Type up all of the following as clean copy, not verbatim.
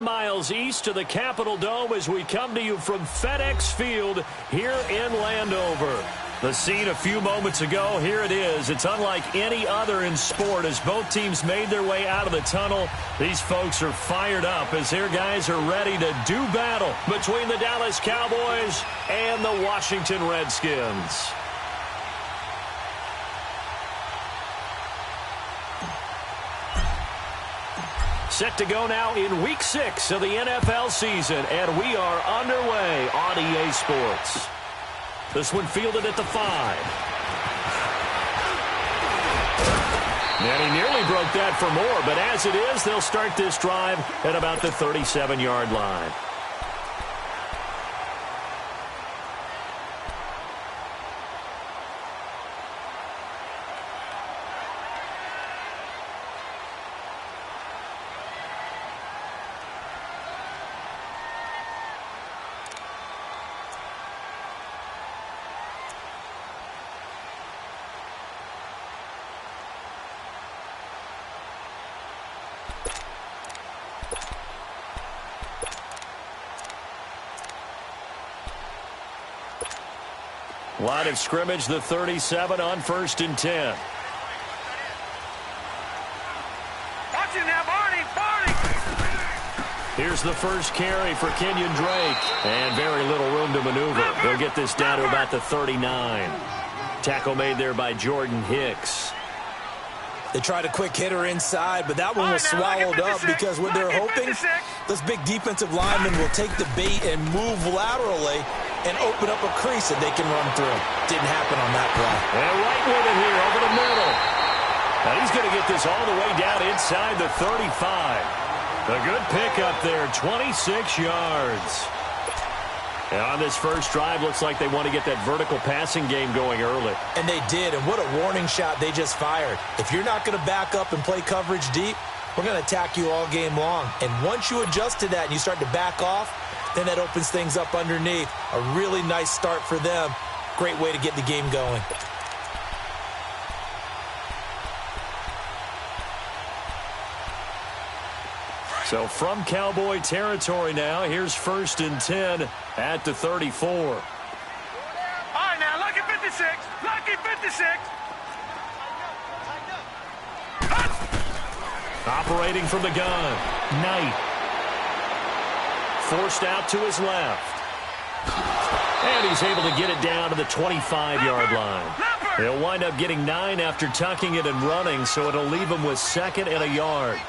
Miles east of the Capitol Dome as we come to you from FedEx Field here in Landover. The scene a few moments ago, here it is. It's unlike any other in sport as both teams made their way out of the tunnel. These folks are fired up as their guys are ready to do battle between the Dallas Cowboys and the Washington Redskins. Set to go now in Week 6 of the NFL season, and we are underway on EA Sports. This one fielded at the 5. And he nearly broke that for more, but as it is, they'll start this drive at about the 37-yard line. Line of scrimmage, the 37 on 1st and 10. Watch it now, Barney! Here's the first carry for Kenyon Drake. And very little room to maneuver. They'll get this down to about the 39. Tackle made there by Jordan Hicks. They tried a quick hitter inside, but that one was swallowed up because what they're hoping, this big defensive lineman will take the bait and move laterally and open up a crease that they can run through. Didn't happen on that play. And right with it here over the middle. Now he's going to get this all the way down inside the 35. A good pickup there, 26 yards. And on this first drive, looks like they want to get that vertical passing game going early. And they did, and what a warning shot they just fired. If you're not going to back up and play coverage deep, we're going to attack you all game long. And once you adjust to that and you start to back off, then that opens things up underneath. A really nice start for them. Great way to get the game going. So from Cowboy territory now, here's 1st and 10 at the 34. All right, now, lucky 56. Lucky 56. Operating from the gun, Knight. Forced out to his left. And he's able to get it down to the 25-yard line. He'll wind up getting 9 after tucking it and running, so it'll leave him with 2nd and a yard.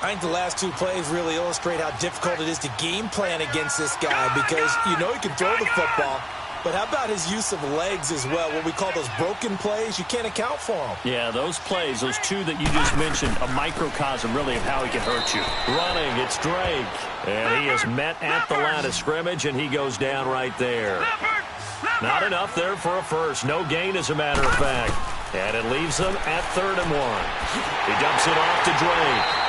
I think the last two plays really illustrate how difficult it is to game plan against this guy because you know he can throw the football, but how about his use of legs as well? What we call those broken plays, you can't account for them. Yeah, those plays, those two that you just mentioned, a microcosm really of how he can hurt you. Running, it's Drake. And he is met at the line of scrimmage, and he goes down right there. Not enough there for a first. No gain, as a matter of fact. And it leaves them at 3rd and 1. He dumps it off to Drake.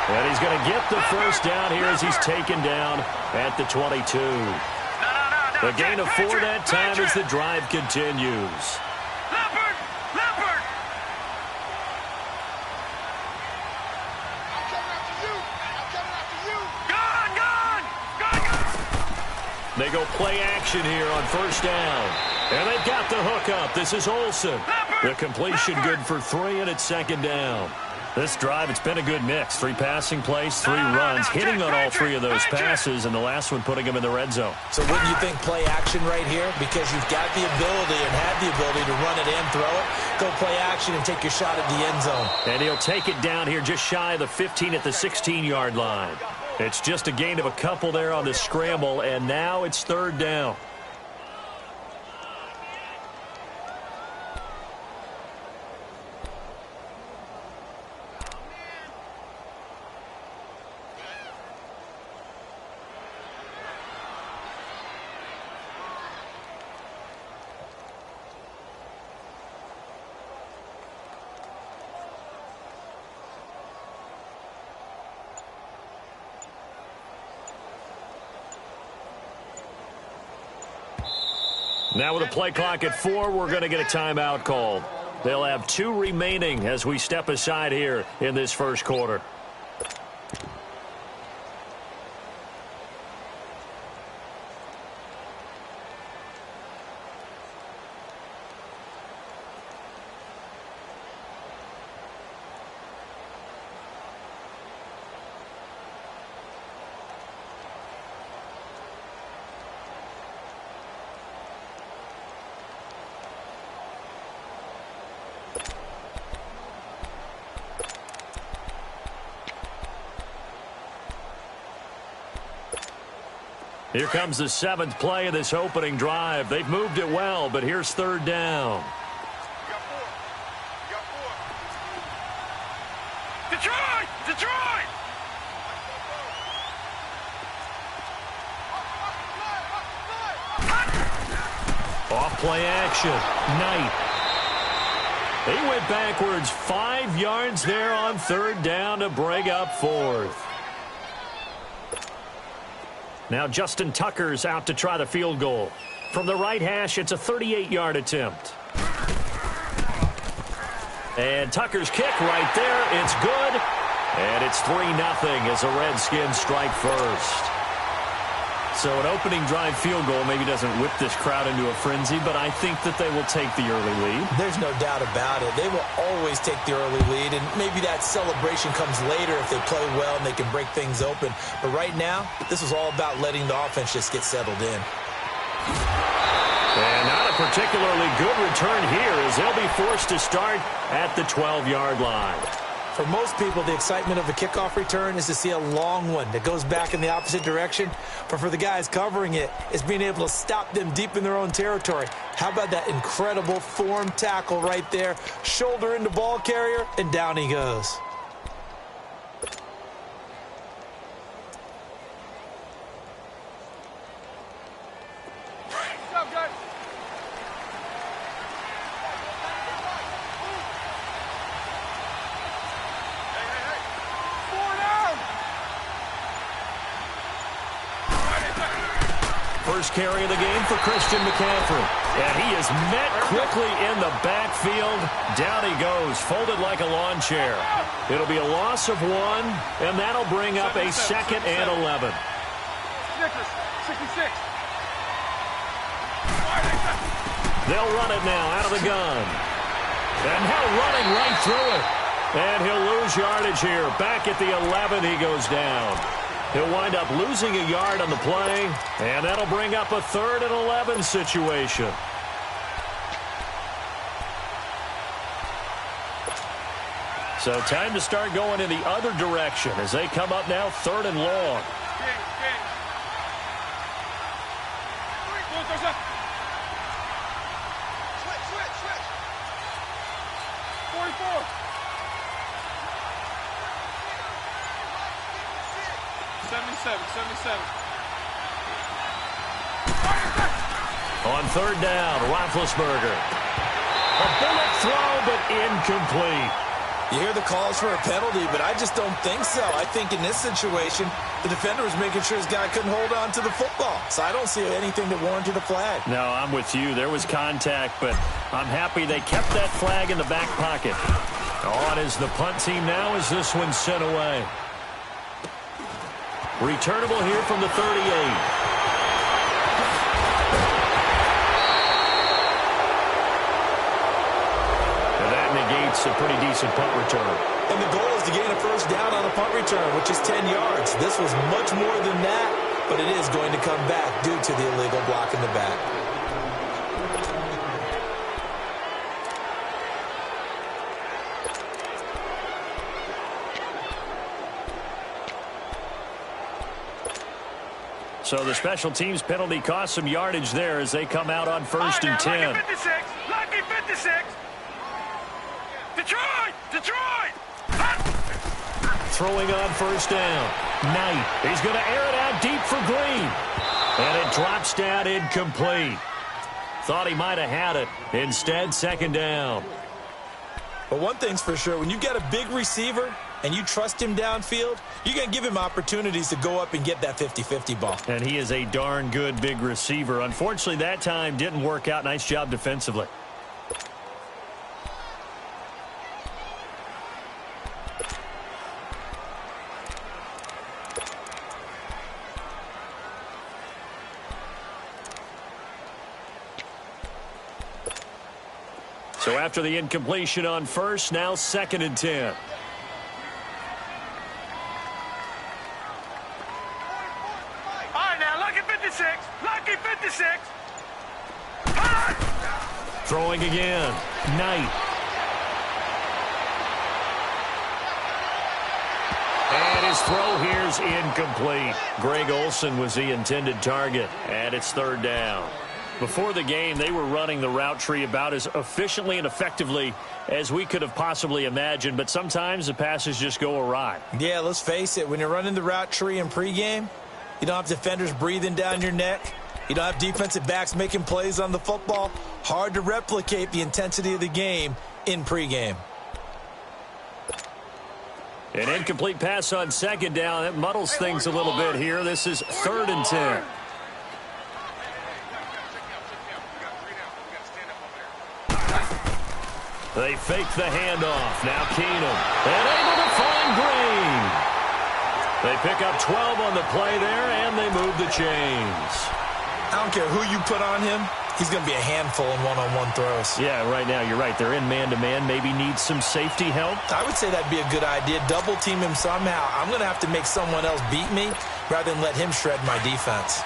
And he's going to get the first down here as he's taken down at the 22. The gain of 4 that time as the drive continues. They go play action here on 1st down. And they've got the hook up. This is Olsen. The completion good for 3, and it's 2nd down. This drive, it's been a good mix. 3 passing plays, 3 runs, hitting on all 3 of those passes, and the last one putting him in the red zone. So wouldn't you think play action right here? Because you've got the ability and have the ability to run it and throw it. Go play action and take your shot at the end zone. And he'll take it down here just shy of the 15 at the 16-yard line. It's just a gain of a couple there on the scramble, and now it's 3rd down. Now with a play clock at 4, we're going to get a timeout called. They'll have 2 remaining as we step aside here in this first quarter. Here comes the 7th play of this opening drive. They've moved it well, but here's 3rd down. Detroit! Detroit! Off play action. Knight. He went backwards 5 yards there on 3rd down to bring up 4th. Now Justin Tucker's out to try the field goal. From the right hash, it's a 38-yard attempt. And Tucker's kick right there. It's good. And it's 3-0 as the Redskins strike first. So an opening drive field goal maybe doesn't whip this crowd into a frenzy, but I think that they will take the early lead. There's no doubt about it. They will always take the early lead, and maybe that celebration comes later if they play well and they can break things open. But right now, this is all about letting the offense just get settled in. And not a particularly good return here as they'll be forced to start at the 12-yard line. For most people, the excitement of a kickoff return is to see a long one that goes back in the opposite direction. But for the guys covering it, it's being able to stop them deep in their own territory. How about that incredible form tackle right there? Shoulder into ball carrier, and down he goes. First carry of the game for Christian McCaffrey. And he is met quickly in the backfield. Down he goes, folded like a lawn chair. It'll be a loss of 1, and that'll bring up a 2nd and 11. Snickers, 66. They'll run it now out of the gun. And now running right through it. And he'll lose yardage here. Back at the 11, he goes down. He'll wind up losing a yard on the play, and that'll bring up a 3rd and 11 situation. So time to start going in the other direction as they come up now 3rd and long. Switch. 44. 77. On 3rd down, Roethlisberger. A bullet throw, but incomplete. You hear the calls for a penalty, but I just don't think so. I think in this situation, the defender was making sure his guy couldn't hold on to the football. So I don't see anything that warranted a flag. No, I'm with you. There was contact, but I'm happy they kept that flag in the back pocket. On is the punt team now as this one's sent away. Returnable here from the 38. And that negates a pretty decent punt return. And the goal is to gain a first down on a punt return, which is 10 yards. This was much more than that, but it is going to come back due to the illegal block in the back. So the special teams penalty cost some yardage there as they come out on 1st and 10. Lucky 56. Lucky 56. Detroit. Throwing on 1st down. Knight. He's going to air it out deep for Green. And it drops down incomplete. Thought he might have had it. Instead, 2nd down. But one thing's for sure, when you got a big receiver and you trust him downfield, you're going to give him opportunities to go up and get that 50-50 ball. And he is a darn good big receiver. Unfortunately, that time didn't work out. Nice job defensively. So after the incompletion on 1st, now 2nd and 10. Lucky 56. Throwing again. Knight. And His throw here's incomplete. Greg Olsen was the intended target, and it's third down. Before the game, they were running the route tree about as efficiently and effectively as we could have possibly imagined, but sometimes the passes just go awry. Yeah, let's face it. When you're running the route tree in pregame, you don't have defenders breathing down your neck. You don't have defensive backs making plays on the football. Hard to replicate the intensity of the game in pregame. An incomplete pass on second down. It muddles things a little bit here. This is 3rd and 10. They fake the handoff. Now Keenum. And able to find Green. They pick up 12 on the play there, and they move the chains. I don't care who you put on him. He's going to be a handful in one-on-one throws. Yeah, right now, you're right. They're in man-to-man. Maybe needs some safety help. I would say that'd be a good idea. Double team him somehow. I'm going to have to make someone else beat me rather than let him shred my defense.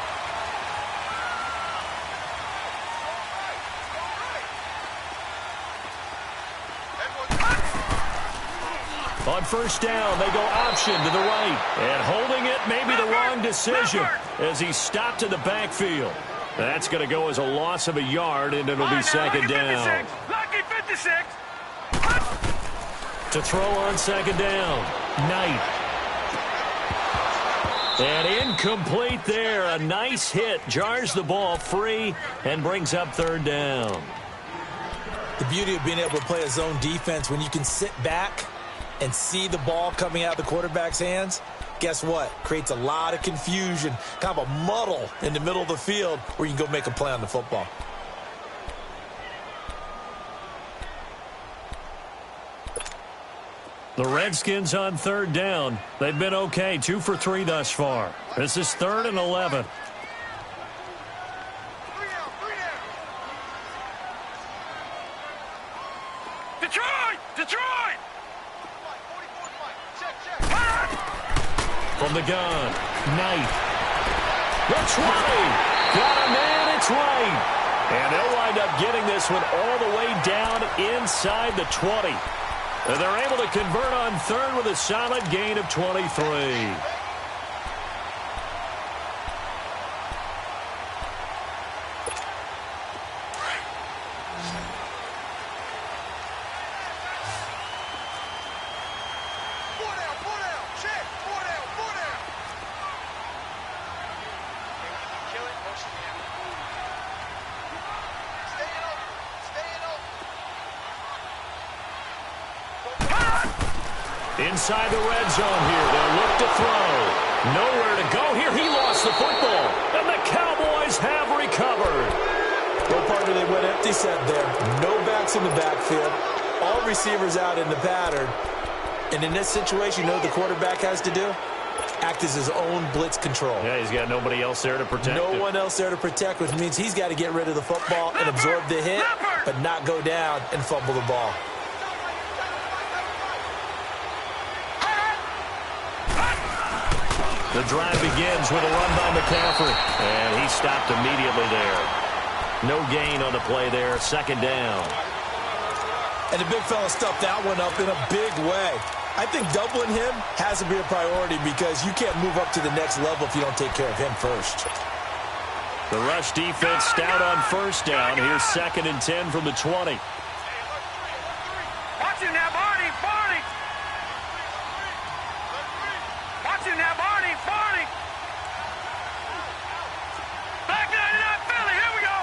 On first down, they go option to the right. And holding it may be the wrong decision as he's stopped in the backfield. That's going to go as a loss of a yard, and it'll be second down. Lucky 56. To throw on second down, Knight. And incomplete there. A nice hit. Jars the ball free and brings up third down. The beauty of being able to play a zone defense when you can sit back and see the ball coming out of the quarterback's hands, guess what? Creates a lot of confusion, kind of a muddle in the middle of the field where you can go make a play on the football. The Redskins on third down. They've been okay, 2 for 3 thus far. This is 3rd and 11. Detroit! From the gun, Knight. The 20. Got a man, it's right. And they'll wind up getting this one all the way down inside the 20. And they're able to convert on third with a solid gain of 23. Inside the red zone here. They'll look to throw. Nowhere to go here. He lost the football. And the Cowboys have recovered. Well, partner, they went empty set there. No backs in the backfield. All receivers out in the pattern. And in this situation, you know what the quarterback has to do? Act as his own blitz control. Yeah, he's got nobody else there to protect him. No one else there to protect, which means he's got to get rid of the football and absorb the hit, but not go down and fumble the ball. The drive begins with a run by McCaffrey. And he stopped immediately there. No gain on the play there. Second down. And the big fella stuffed that one up in a big way. I think doubling him has to be a priority because you can't move up to the next level if you don't take care of him first. The rush defense stout on first down. Here's 2nd and 10 from the 20. Watch him now, Barney. Watch him now, Barney. Back 99 Philly. Here we go.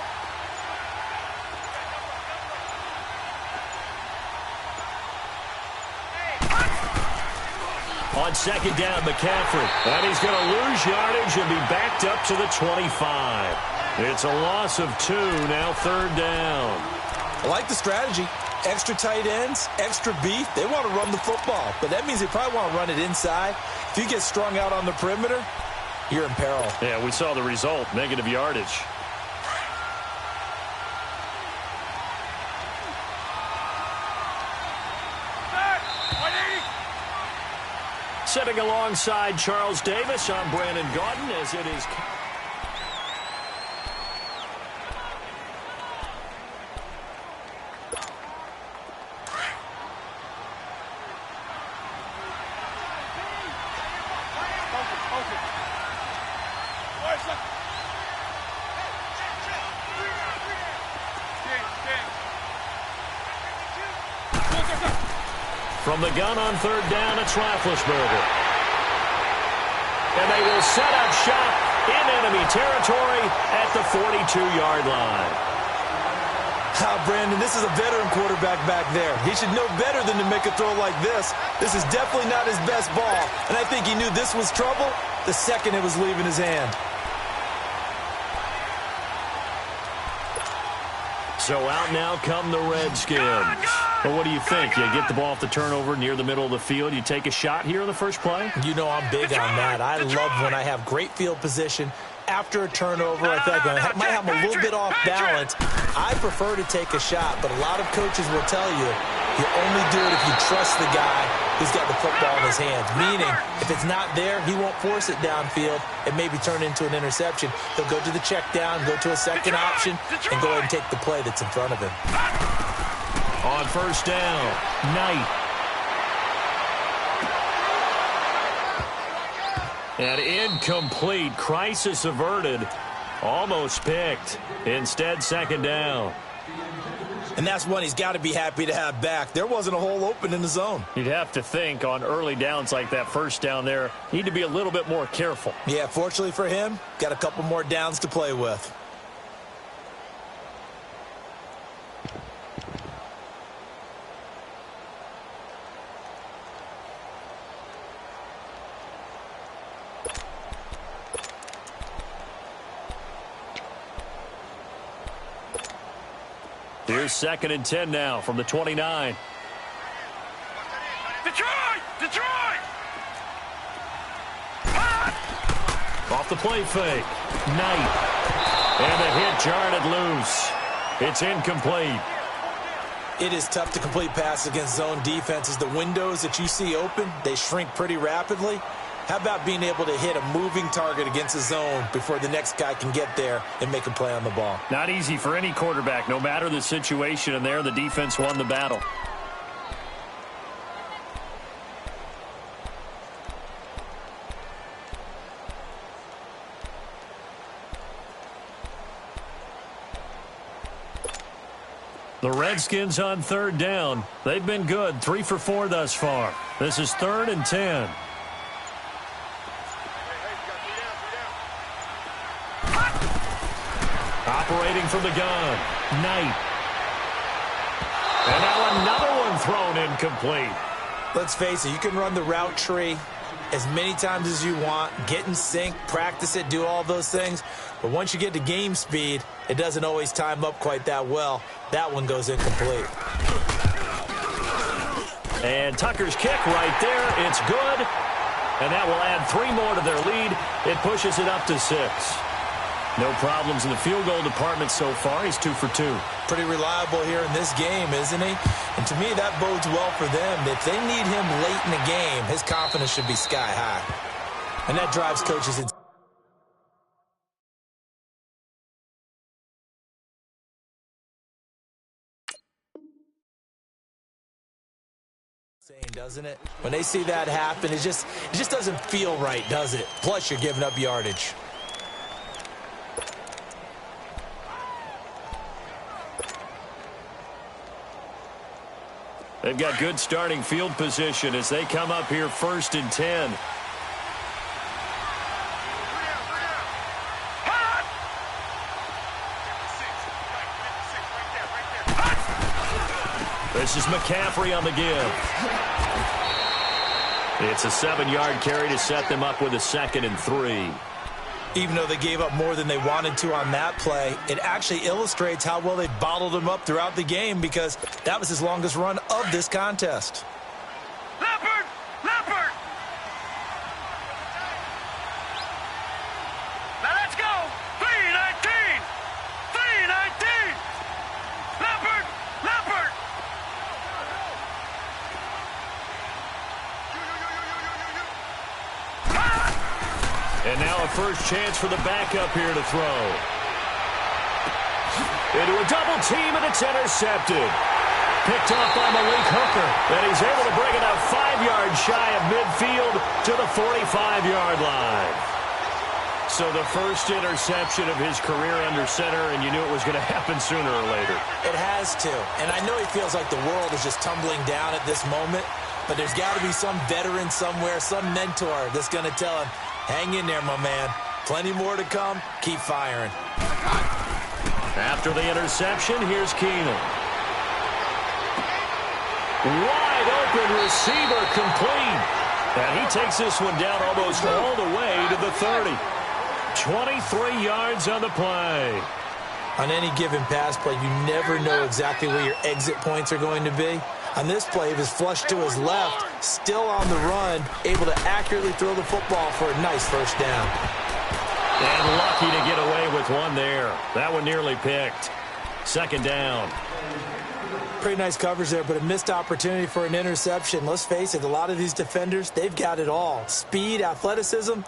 On second down, McCaffrey. And he's going to lose yardage and be backed up to the 25. It's a loss of 2, now third down. I like the strategy. Extra tight ends, extra beef. They want to run the football, but that means they probably want to run it inside. If you get strung out on the perimeter, you're in peril. Yeah, we saw the result, negative yardage. Sitting alongside Charles Davis, I'm Brandon Gaudin as it is... From the gun on third down, it's Roethlisberger. And they will set up shop in enemy territory at the 42-yard line. Brandon, this is a veteran quarterback back there. He should know better than to make a throw like this. This is definitely not his best ball, and I think he knew this was trouble the second it was leaving his hand. So out now come the Redskins. Well, what do you think? You get the ball off the turnover near the middle of the field. You take a shot here in the first play? You know I'm big on that. I love when I have great field position. After a turnover, I think I might have a little bit off balance. I prefer to take a shot, but a lot of coaches will tell you only do it if you trust the guy who's got the football in his hands. Meaning, if it's not there, he won't force it downfield and maybe turn into an interception. He'll go to the check down, go to a second option, and go ahead and take the play that's in front of him. On first down, Knight. And incomplete. Crisis averted. Almost picked. Instead, second down. And that's one he's got to be happy to have back. There wasn't a hole open in the zone. You'd have to think on early downs like that first down there, need to be a little bit more careful. Yeah, fortunately for him, got a couple more downs to play with. Here's 2nd and 10 now from the 29. Detroit! Detroit! Off the play fake. Knight. And the hit jarred it loose. It's incomplete. It is tough to complete passes against zone defenses. The windows that you see open, they shrink pretty rapidly. How about being able to hit a moving target against a zone before the next guy can get there and make a play on the ball? Not easy for any quarterback, no matter the situation, and there the defense won the battle. The Redskins on third down. They've been good, 3 for 4 thus far. This is 3rd and 10. Operating from the gun, Knight. And now another one thrown incomplete. Let's face it, you can run the route tree as many times as you want, get in sync, practice it, do all those things. But once you get to game speed, it doesn't always time up quite that well. That one goes incomplete. And Tucker's kick right there. It's good. And that will add 3 more to their lead. It pushes it up to 6. No problems in the field goal department so far. He's 2 for 2. Pretty reliable here in this game, isn't he? And to me, that bodes well for them. If they need him late in the game, his confidence should be sky high. And that drives coaches in. Doesn't it? When they see that happen, it just doesn't feel right, does it? Plus, you're giving up yardage. They've got good starting field position as they come up here 1st and 10. This is McCaffrey on the give. It's a 7-yard carry to set them up with a 2nd and 3. Even though they gave up more than they wanted to on that play, it actually illustrates how well they bottled him up throughout the game because that was his longest run of this contest. Leopard! Leopard! Now let's go! 319! 319! Leopard! Leopard! And now a first chance for the backup here to throw. Into a double team, and it's intercepted. Picked off by Malik Hooker. And he's able to bring it up 5 yards shy of midfield to the 45-yard line. So the first interception of his career under center, and you knew it was going to happen sooner or later. It has to. And I know he feels like the world is just tumbling down at this moment. but there's got to be some veteran somewhere, some mentor that's going to tell him, hang in there, my man. Plenty more to come. Keep firing. After the interception, here's Keenum. Wide open receiver complete. And he takes this one down almost all the way to the 30. 23 yards on the play. On any given pass play, you never know exactly where your exit points are going to be. On this play, he was flushed to his left, still on the run, able to accurately throw the football for a nice first down. And lucky to get away with one there. That one nearly picked. Second down. Pretty nice coverage there, but a missed opportunity for an interception. Let's face it, a lot of these defenders, they've got it all. Speed, athleticism,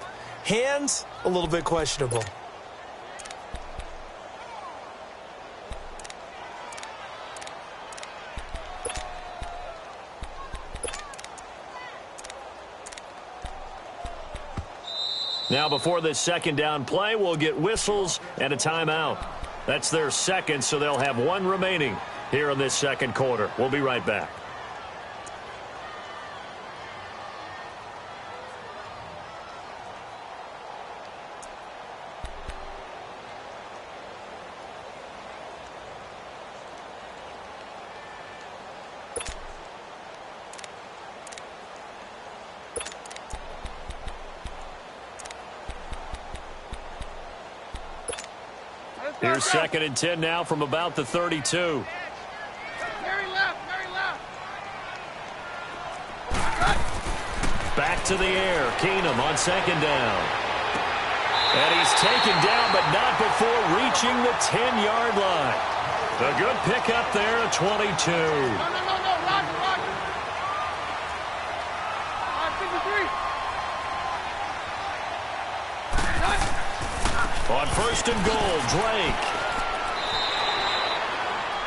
hands, a little bit questionable. Now before this second down play, we'll get whistles and a timeout. That's their second, so they'll have one remaining here in this second quarter. We'll be right back. Here's second and 10 now from about the 32. Very left, very left. Back to the air. Keenum on second down. And he's taken down, but not before reaching the 10-yard line. A good pickup there at 22. No, Roger. 53. On first and goal, Drake.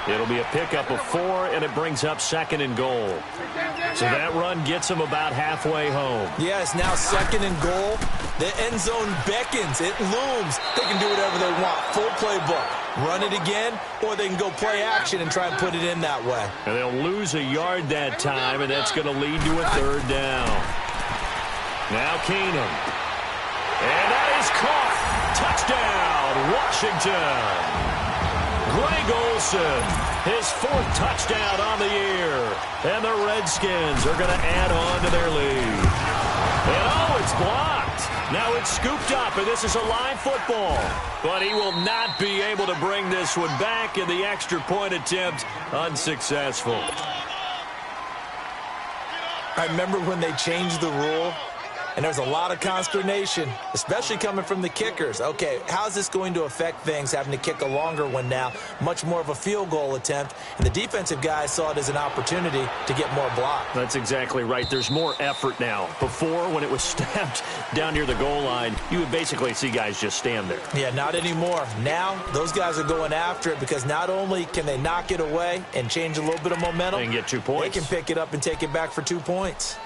It'll be a pickup of 4, and it brings up second and goal. So that run gets him about halfway home. Yes, now second and goal. The end zone beckons. It looms. They can do whatever they want. Full playbook. Run it again, or they can go play action and try and put it in that way. And they'll lose a yard that time, and that's going to lead to a third down. Now Keenum. And that is caught. Touchdown, Washington. Greg Olsen, his 4th touchdown on the year. And the Redskins are going to add on to their lead. And oh, it's blocked. Now it's scooped up, and this is a live football. But he will not be able to bring this one back, and the extra point attempt unsuccessful. I remember when they changed the rule, and there was a lot of consternation, especially coming from the kickers. Okay, how's this going to affect things, having to kick a longer one now, much more of a field goal attempt, and the defensive guys saw it as an opportunity to get more block. That's exactly right. There's more effort now. Before, when it was snapped down near the goal line, you would basically see guys just stand there. Yeah, not anymore. Now, those guys are going after it because not only can they knock it away and change a little bit of momentum, and get 2 points. They can pick it up and take it back for 2 points.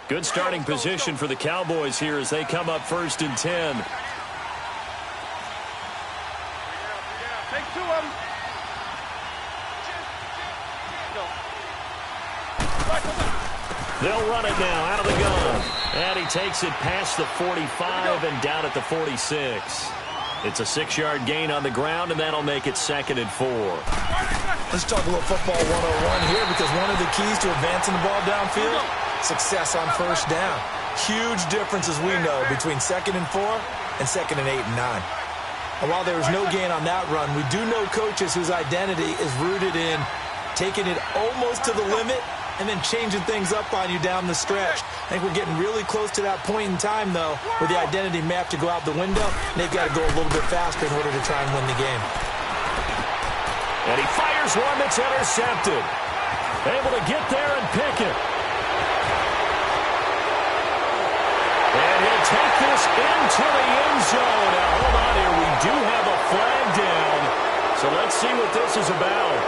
Good starting position for the Cowboys here as they come up first and 10. Take 2 of them. They'll run it now out of the gun. And he takes it past the 45 and down at the 46. It's a 6-yard gain on the ground, and that'll make it second and 4. Let's talk a little football 101 here because one of the keys to advancing the ball downfield, success on first down. Huge difference, as we know, between second and 4 and second and 8 and 9. And while there was no gain on that run, we do know coaches whose identity is rooted in taking it almost to the limit and then changing things up on you down the stretch. I think we're getting really close to that point in time, though, where the identity may have to go out the window, and they've got to go a little bit faster in order to try and win the game. And he fires one that's intercepted. Able to get there and pick it. And he'll take this into the end zone. Now, hold on here. We do have a flag down. So let's see what this is about.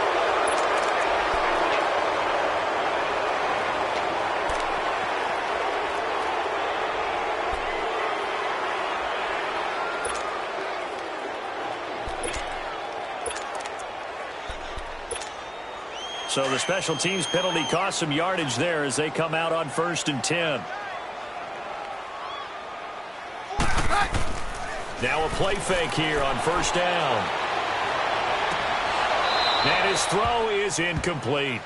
So the special teams penalty cost some yardage there as they come out on 1st and 10. Now a play fake here on 1st down. And his throw is incomplete.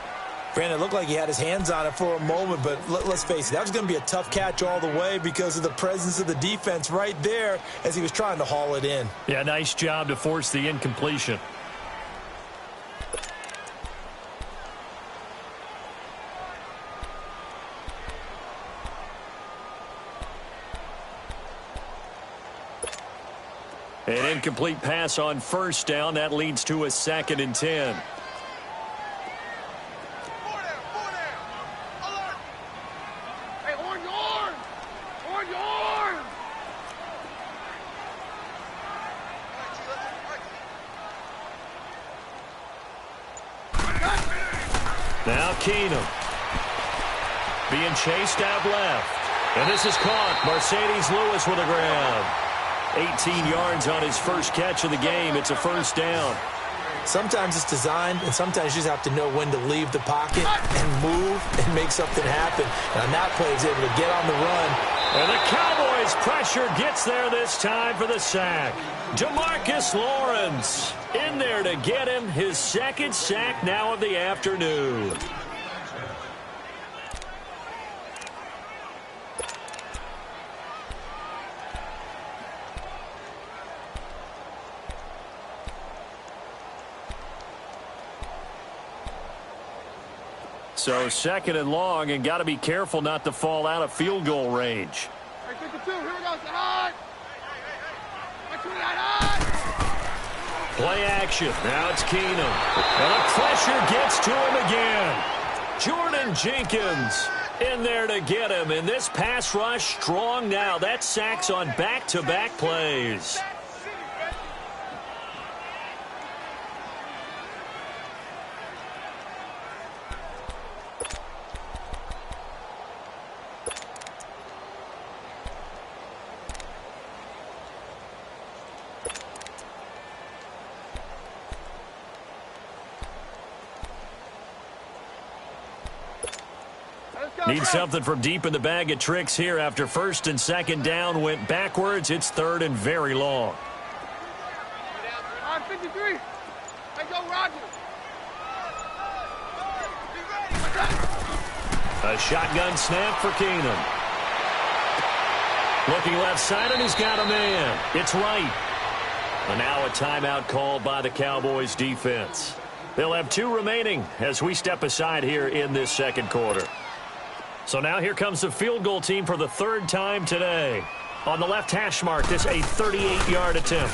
Brandon, it looked like he had his hands on it for a moment, but let's face it, that was going to be a tough catch all the way because of the presence of the defense right there as he was trying to haul it in. Yeah, nice job to force the incompletion. An incomplete pass on 1st down. That leads to a 2nd and 10. Now Keenum being chased out left. And this is caught. Mercedes Lewis with a grab. 18 yards on his first catch of the game. It's a 1st down. Sometimes it's designed, and sometimes you just have to know when to leave the pocket and move and make something happen. And on that play, he's able to get on the run. And the Cowboys' pressure gets there this time for the sack. DeMarcus Lawrence in there to get him his 2nd sack now of the afternoon. So 2nd and long, and got to be careful not to fall out of field goal range. Play action. Now it's Keenum. And the pressure gets to him again. Jordan Jenkins in there to get him. And this pass rush strong now. That sacks on back-to-back plays. Need something from deep in the bag of tricks here after 1st and 2nd down went backwards. It's 3rd and very long. On 53. Hey, go, Roger. A shotgun snap for Keenum. Looking left side, and he's got a man. It's right. And now a timeout called by the Cowboys defense. They'll have 2 remaining as we step aside here in this 2nd quarter. So now here comes the field goal team for the 3rd time today. On the left hash mark, this a 38-yard attempt.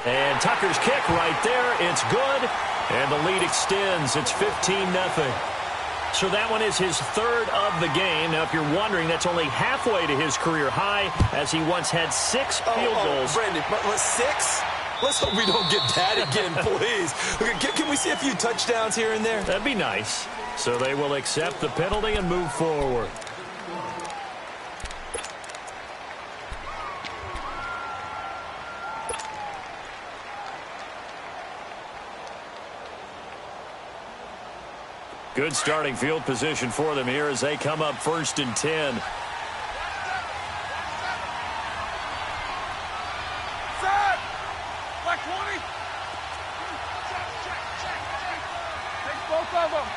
And Tucker's kick right there. It's good. And the lead extends. It's 15-0. So that one is his 3rd of the game. Now, if you're wondering, that's only halfway to his career high as he once had 6 field goals. Brandon, 6? Let's hope we don't get that again, please. Can we see a few touchdowns here and there? That'd be nice. So they will accept the penalty and move forward. Good starting field position for them here as they come up 1st and 10. Set! Black 20. Take both of them.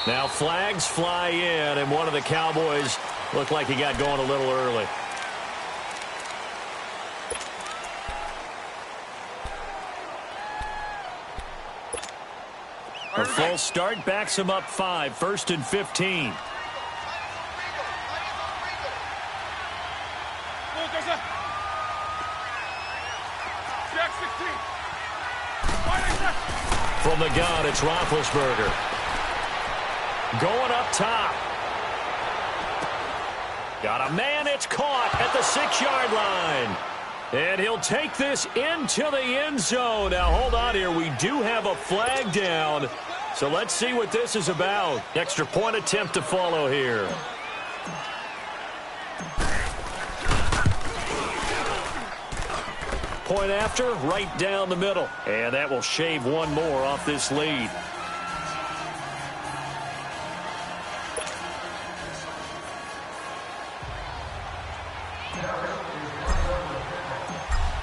Now flags fly in, and one of the Cowboys looked like he got going a little early. A full start backs him up 5, 1st and 15. From the gun, it's Roethlisberger. Going up top. Got a man, it's caught at the 6-yard line. And he'll take this into the end zone. Now, hold on here. We do have a flag down. So let's see what this is about. Extra point attempt to follow here. point after, right down the middle. And that will shave one more off this lead.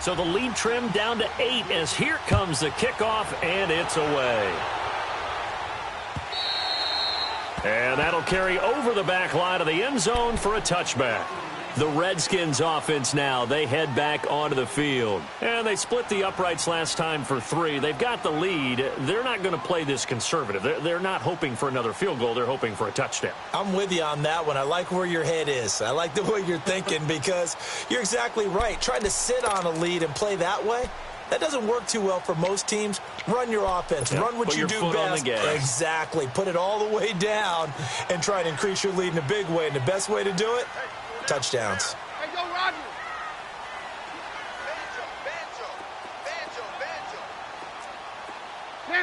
So the lead trimmed down to 8 as here comes the kickoff, and it's away. And that'll carry over the back line of the end zone for a touchback. The Redskins offense now, they head back onto the field. And they split the uprights last time for 3. They've got the lead. They're not going to play this conservative. They're not hoping for another field goal. They're hoping for a touchdown. I'm with you on that one. I like where your head is. I like the way you're thinking because you're exactly right. Trying to sit on a lead and play that way, that doesn't work too well for most teams. Run your offense. Run what you do best. Exactly. Put it all the way down and try to increase your lead in a big way. And the best way to do it, touchdowns. Hey, yo, Roger. Banjo.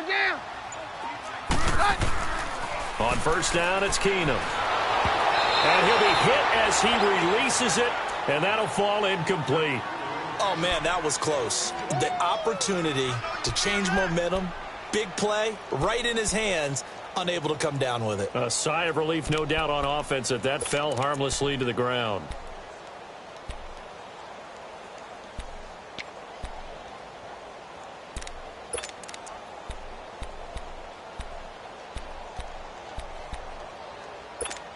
Down. On first down, it's Keenum. And he'll be hit as he releases it, and that'll fall incomplete. Oh, man, that was close. The opportunity to change momentum, big play, right in his hands, unable to come down with it. A sigh of relief, no doubt, on offense that that fell harmlessly to the ground.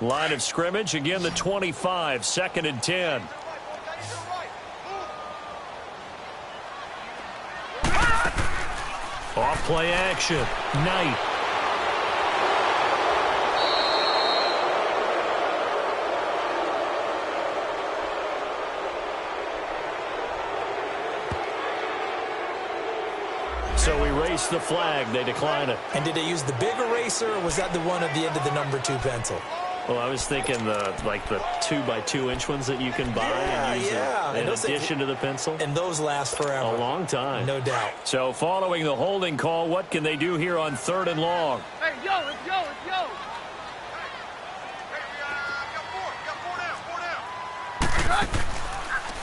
Line of scrimmage, again the 25, 2nd and 10. Off play action, Knight. So erase the flag. They decline it. And did they use the big eraser, or was that the one at the end of the number 2 pencil? Well, I was thinking the 2x2-inch ones that you can buy and use in addition to the pencil. And those last forever. A long time. No doubt. So following the holding call, what can they do here on 3rd and long? Hey, yo, it's yo, it's yo.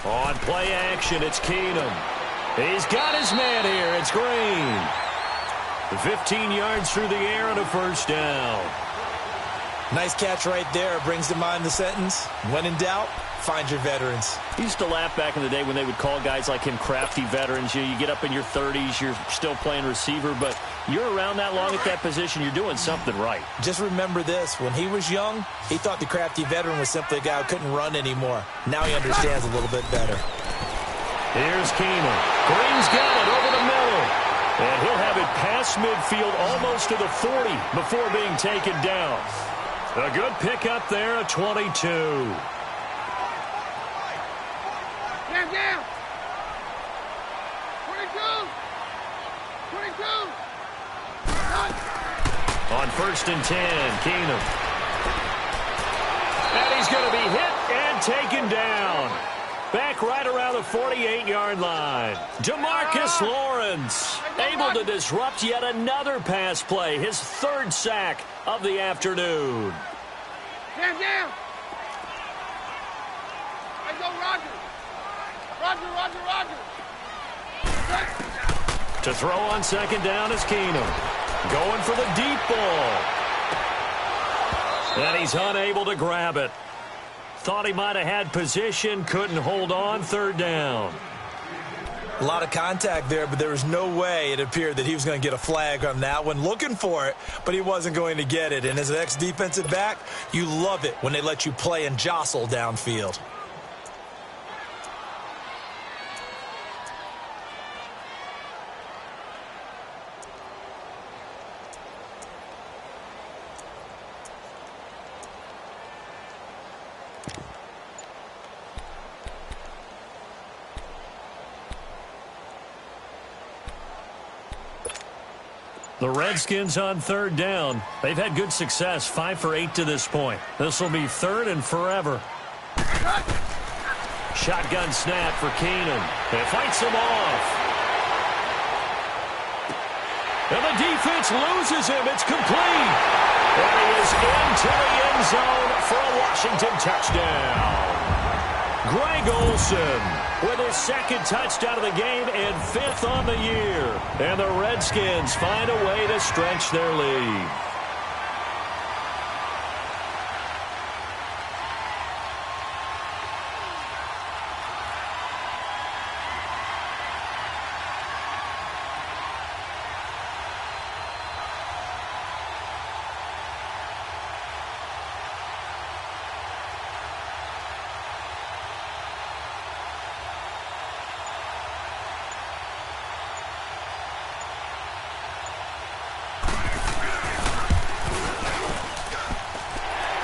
On play action, it's Keenum. He's got his man here. It's Green. 15 yards through the air and a first down. Nice catch right there. Brings to mind the sentence, when in doubt, find your veterans. I used to laugh back in the day when they would call guys like him crafty veterans. You get up in your 30s, you're still playing receiver, but you're around that long at that position, you're doing something right. Just remember this. When he was young, he thought the crafty veteran was simply a guy who couldn't run anymore. Now he understands a little bit better. Here's Keenum. Green's got it over the middle. And he'll have it past midfield almost to the 40 before being taken down. A good pickup there at 22. Down. Down. 22. 22. On 1st and 10, Keenum. And he's going to be hit and taken down. Back right around the 48-yard line. DeMarcus Lawrence able to disrupt yet another pass play. His 3rd sack of the afternoon. Down. Hey, go, Roger. Roger. To throw on 2nd down is Keenum. Going for the deep ball. And he's unable to grab it. Thought he might have had position, couldn't hold on, 3rd down. A lot of contact there, but there was no way it appeared that he was going to get a flag on that one. Looking for it, but he wasn't going to get it. And as an ex-defensive back, you love it when they let you play and jostle downfield. The Redskins on 3rd down. They've had good success, 5 for 8 to this point. This will be 3rd and forever. Shotgun snap for Keenum. It fights him off. And the defense loses him. It's complete. And he is into the end zone for a Washington touchdown. Greg Olsen. with his second touchdown of the game and 5th on the year. And the Redskins find a way to stretch their lead.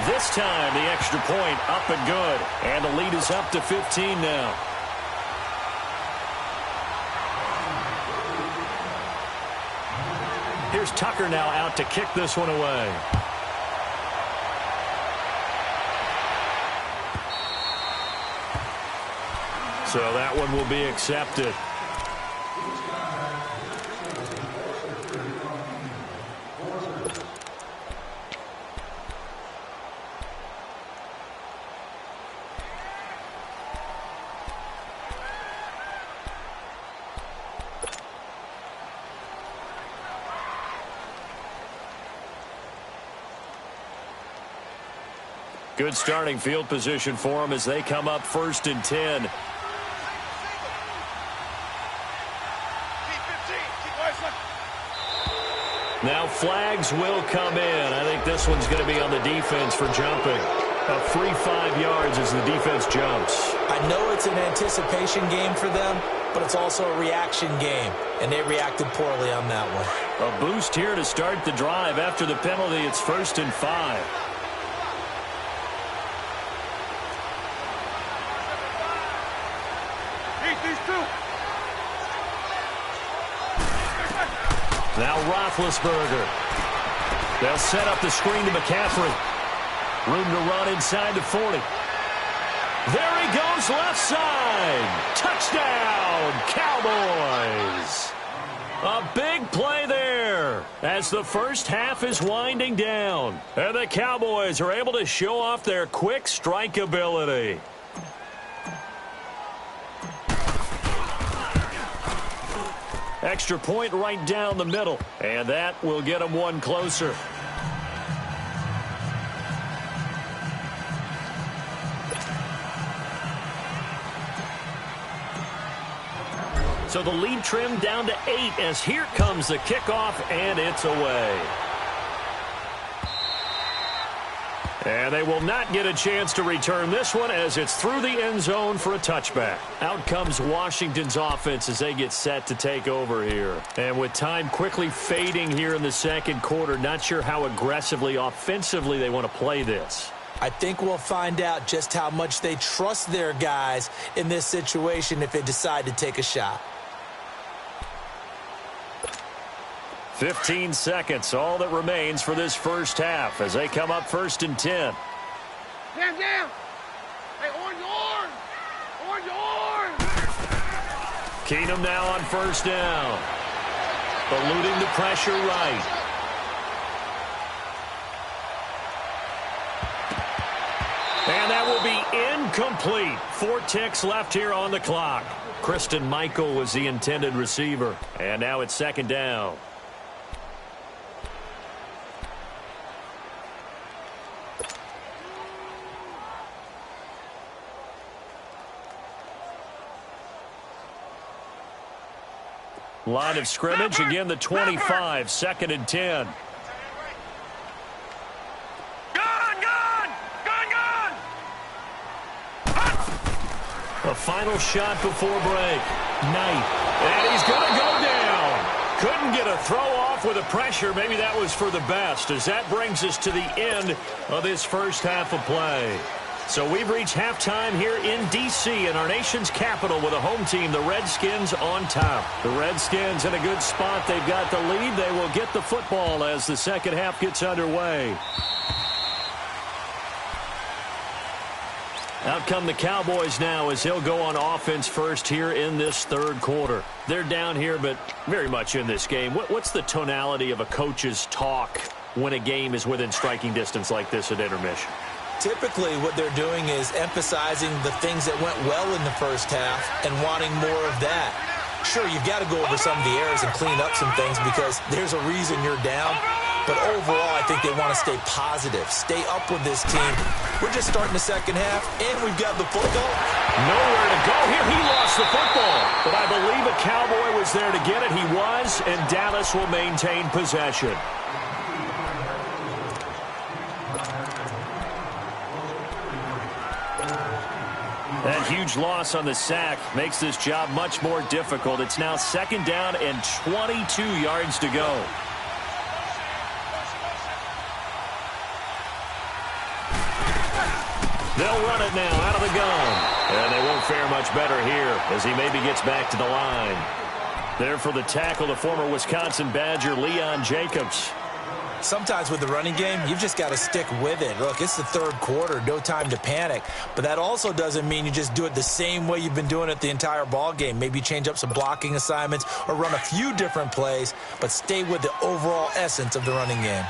This time, the extra point up and good. And the lead is up to 15 now. Here's Tucker now out to kick this one away. So that one will be accepted. Good starting field position for them as they come up 1st and 10. Now flags will come in. I think this one's going to be on the defense for jumping. A free 5 yards as the defense jumps. I know it's an anticipation game for them, but it's also a reaction game, and they reacted poorly on that one. A boost here to start the drive. After the penalty, it's 1st and 5. Now Roethlisberger. They'll set up the screen to McCaffrey. Room to run inside the 40. There he goes, left side. Touchdown, Cowboys. A big play there as the first half is winding down. And the Cowboys are able to show off their quick strike ability. Extra point right down the middle, and that will get them one closer. So the lead trimmed down to 8 as here comes the kickoff, and it's away. And they will not get a chance to return this one as it's through the end zone for a touchback. Out comes Washington's offense as they get set to take over here. And with time quickly fading here in the second quarter, not sure how aggressively, offensively they want to play this. I think we'll find out just how much they trust their guys in this situation if they decide to take a shot. 15 seconds, all that remains for this first half as they come up 1st and 10. Down. Hey, orange. Keenum now on 1st down. Eluding the pressure right. And that will be incomplete. 4 ticks left here on the clock. Christine Michael was the intended receiver. And now it's 2nd down. Line of scrimmage, again the 25, 2nd and 10. A final shot before break. Knight. And he's going to go down. Couldn't get a throw off with the pressure. Maybe that was for the best as that brings us to the end of this first half of play. So we've reached halftime here in D.C. in our nation's capital with a home team, the Redskins, on top. The Redskins in a good spot. They've got the lead. They will get the football as the second half gets underway. Out come the Cowboys now as they'll go on offense first here in this third quarter. They're down here, but very much in this game. What's the tonality of a coach's talk when a game is within striking distance like this at intermission? Typically, what they're doing is emphasizing the things that went well in the first half and wanting more of that. Sure, you've got to go over some of the errors and clean up some things because there's a reason you're down. But overall, I think they want to stay positive, stay up with this team. We're just starting the second half, and we've got the football. Nowhere to go here. He lost the football. But I believe a Cowboy was there to get it. He was, and Dallas will maintain possession. That huge loss on the sack makes this job much more difficult. It's now second down and 22 yards to go. They'll run it now out of the gun. And they won't fare much better here as he maybe gets back to the line. There for the tackle, the former Wisconsin Badger, Leon Jacobs. Sometimes with the running game, you've just got to stick with it. Look, it's the third quarter, no time to panic. But that also doesn't mean you just do it the same way you've been doing it the entire ball game. Maybe change up some blocking assignments or run a few different plays, but stay with the overall essence of the running game.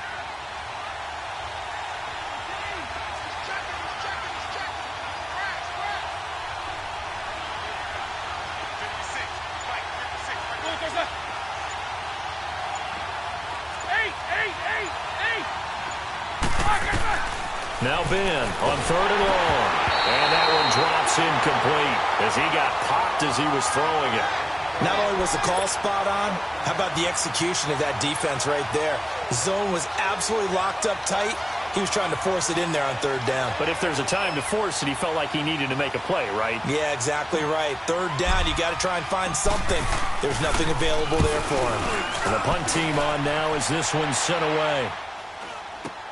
Now Ben on third and long. And that one drops incomplete as he got popped as he was throwing it. Not only was the call spot on, how about the execution of that defense right there? The zone was absolutely locked up tight. He was trying to force it in there on third down. But if there's a time to force it, he felt like he needed to make a play, right? Yeah, exactly right. Third down, you got to try and find something. There's nothing available there for him. And the punt team on now as this one's sent away.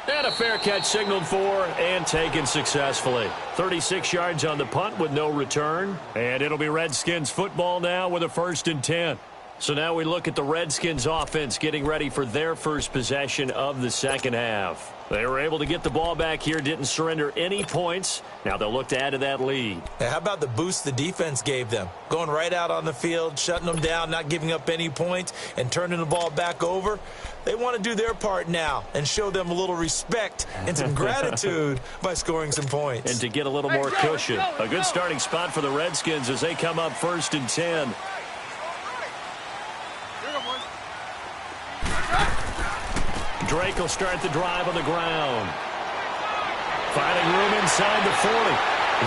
And a fair catch signaled for and taken successfully. 36 yards on the punt with no return. And it'll be Redskins football now with a 1st and 10. So now we look at the Redskins offense getting ready for their first possession of the second half. They were able to get the ball back here, didn't surrender any points. Now they'll look to add to that lead. Hey, how about the boost the defense gave them? Going right out on the field, shutting them down, not giving up any points, and turning the ball back over. They want to do their part now and show them a little respect and some gratitude by scoring some points. And to get a little more cushion. A good starting spot for the Redskins as they come up 1st and 10. Drake will start the drive on the ground. Finding room inside the 40.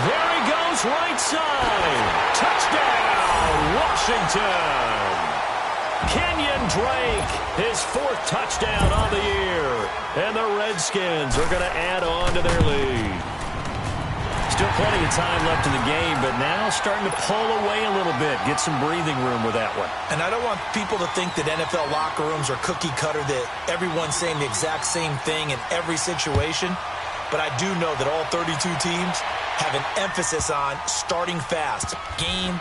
There he goes, right side. Touchdown, Washington. Kenyon Drake, his 4th touchdown on the year. And the Redskins are going to add on to their lead. Still plenty of time left in the game, but now starting to pull away a little bit. Get some breathing room with that one. And I don't want people to think that NFL locker rooms are cookie cutter, that everyone's saying the exact same thing in every situation. But I do know that all 32 teams have an emphasis on starting fast. Game,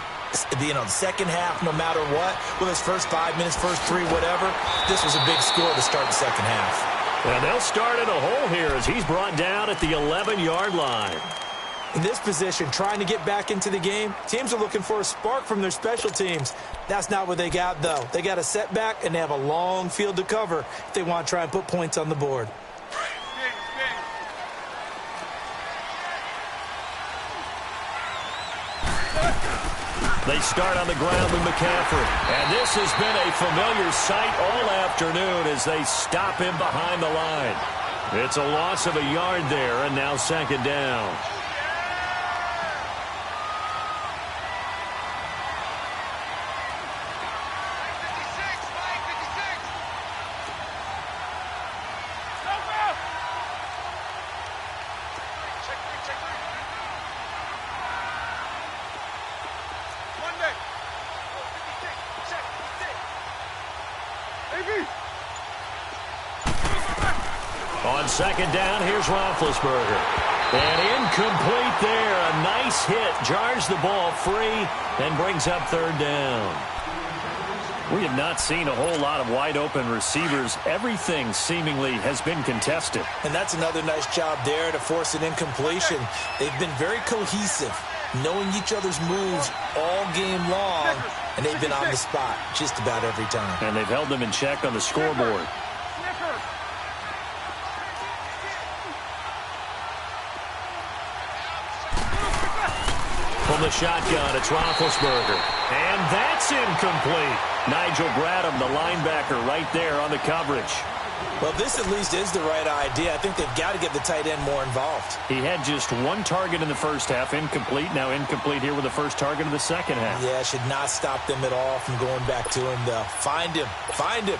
the second half, no matter what. Whether it's first 5 minutes, first 3, whatever. This was a big score to start the second half. And they'll start at a hole here as he's brought down at the 11-yard line. In this position, trying to get back into the game, teams are looking for a spark from their special teams. That's not what they got, though. They got a setback, and they have a long field to cover if they want to try and put points on the board. They start on the ground with McCaffrey. And this has been a familiar sight all afternoon as they stop him behind the line. It's a loss of a yard there, and now second down. On second down, here's Roethlisberger. And incomplete there. A nice hit. Jars the ball free and brings up third down. We have not seen a whole lot of wide-open receivers. Everything seemingly has been contested. And that's another nice job there to force an incompletion. They've been very cohesive, knowing each other's moves all game long, and they've been on the spot just about every time. And they've held them in check on the scoreboard. From the shotgun, it's Roethlisberger. And that's incomplete. Nigel Bradham, the linebacker, right there on the coverage. Well, this at least is the right idea. I think they've got to get the tight end more involved. He had just one target in the first half, incomplete. Now incomplete here with the first target of the second half. Yeah, should not stop them at all from going back to him, though. Find him. Find him.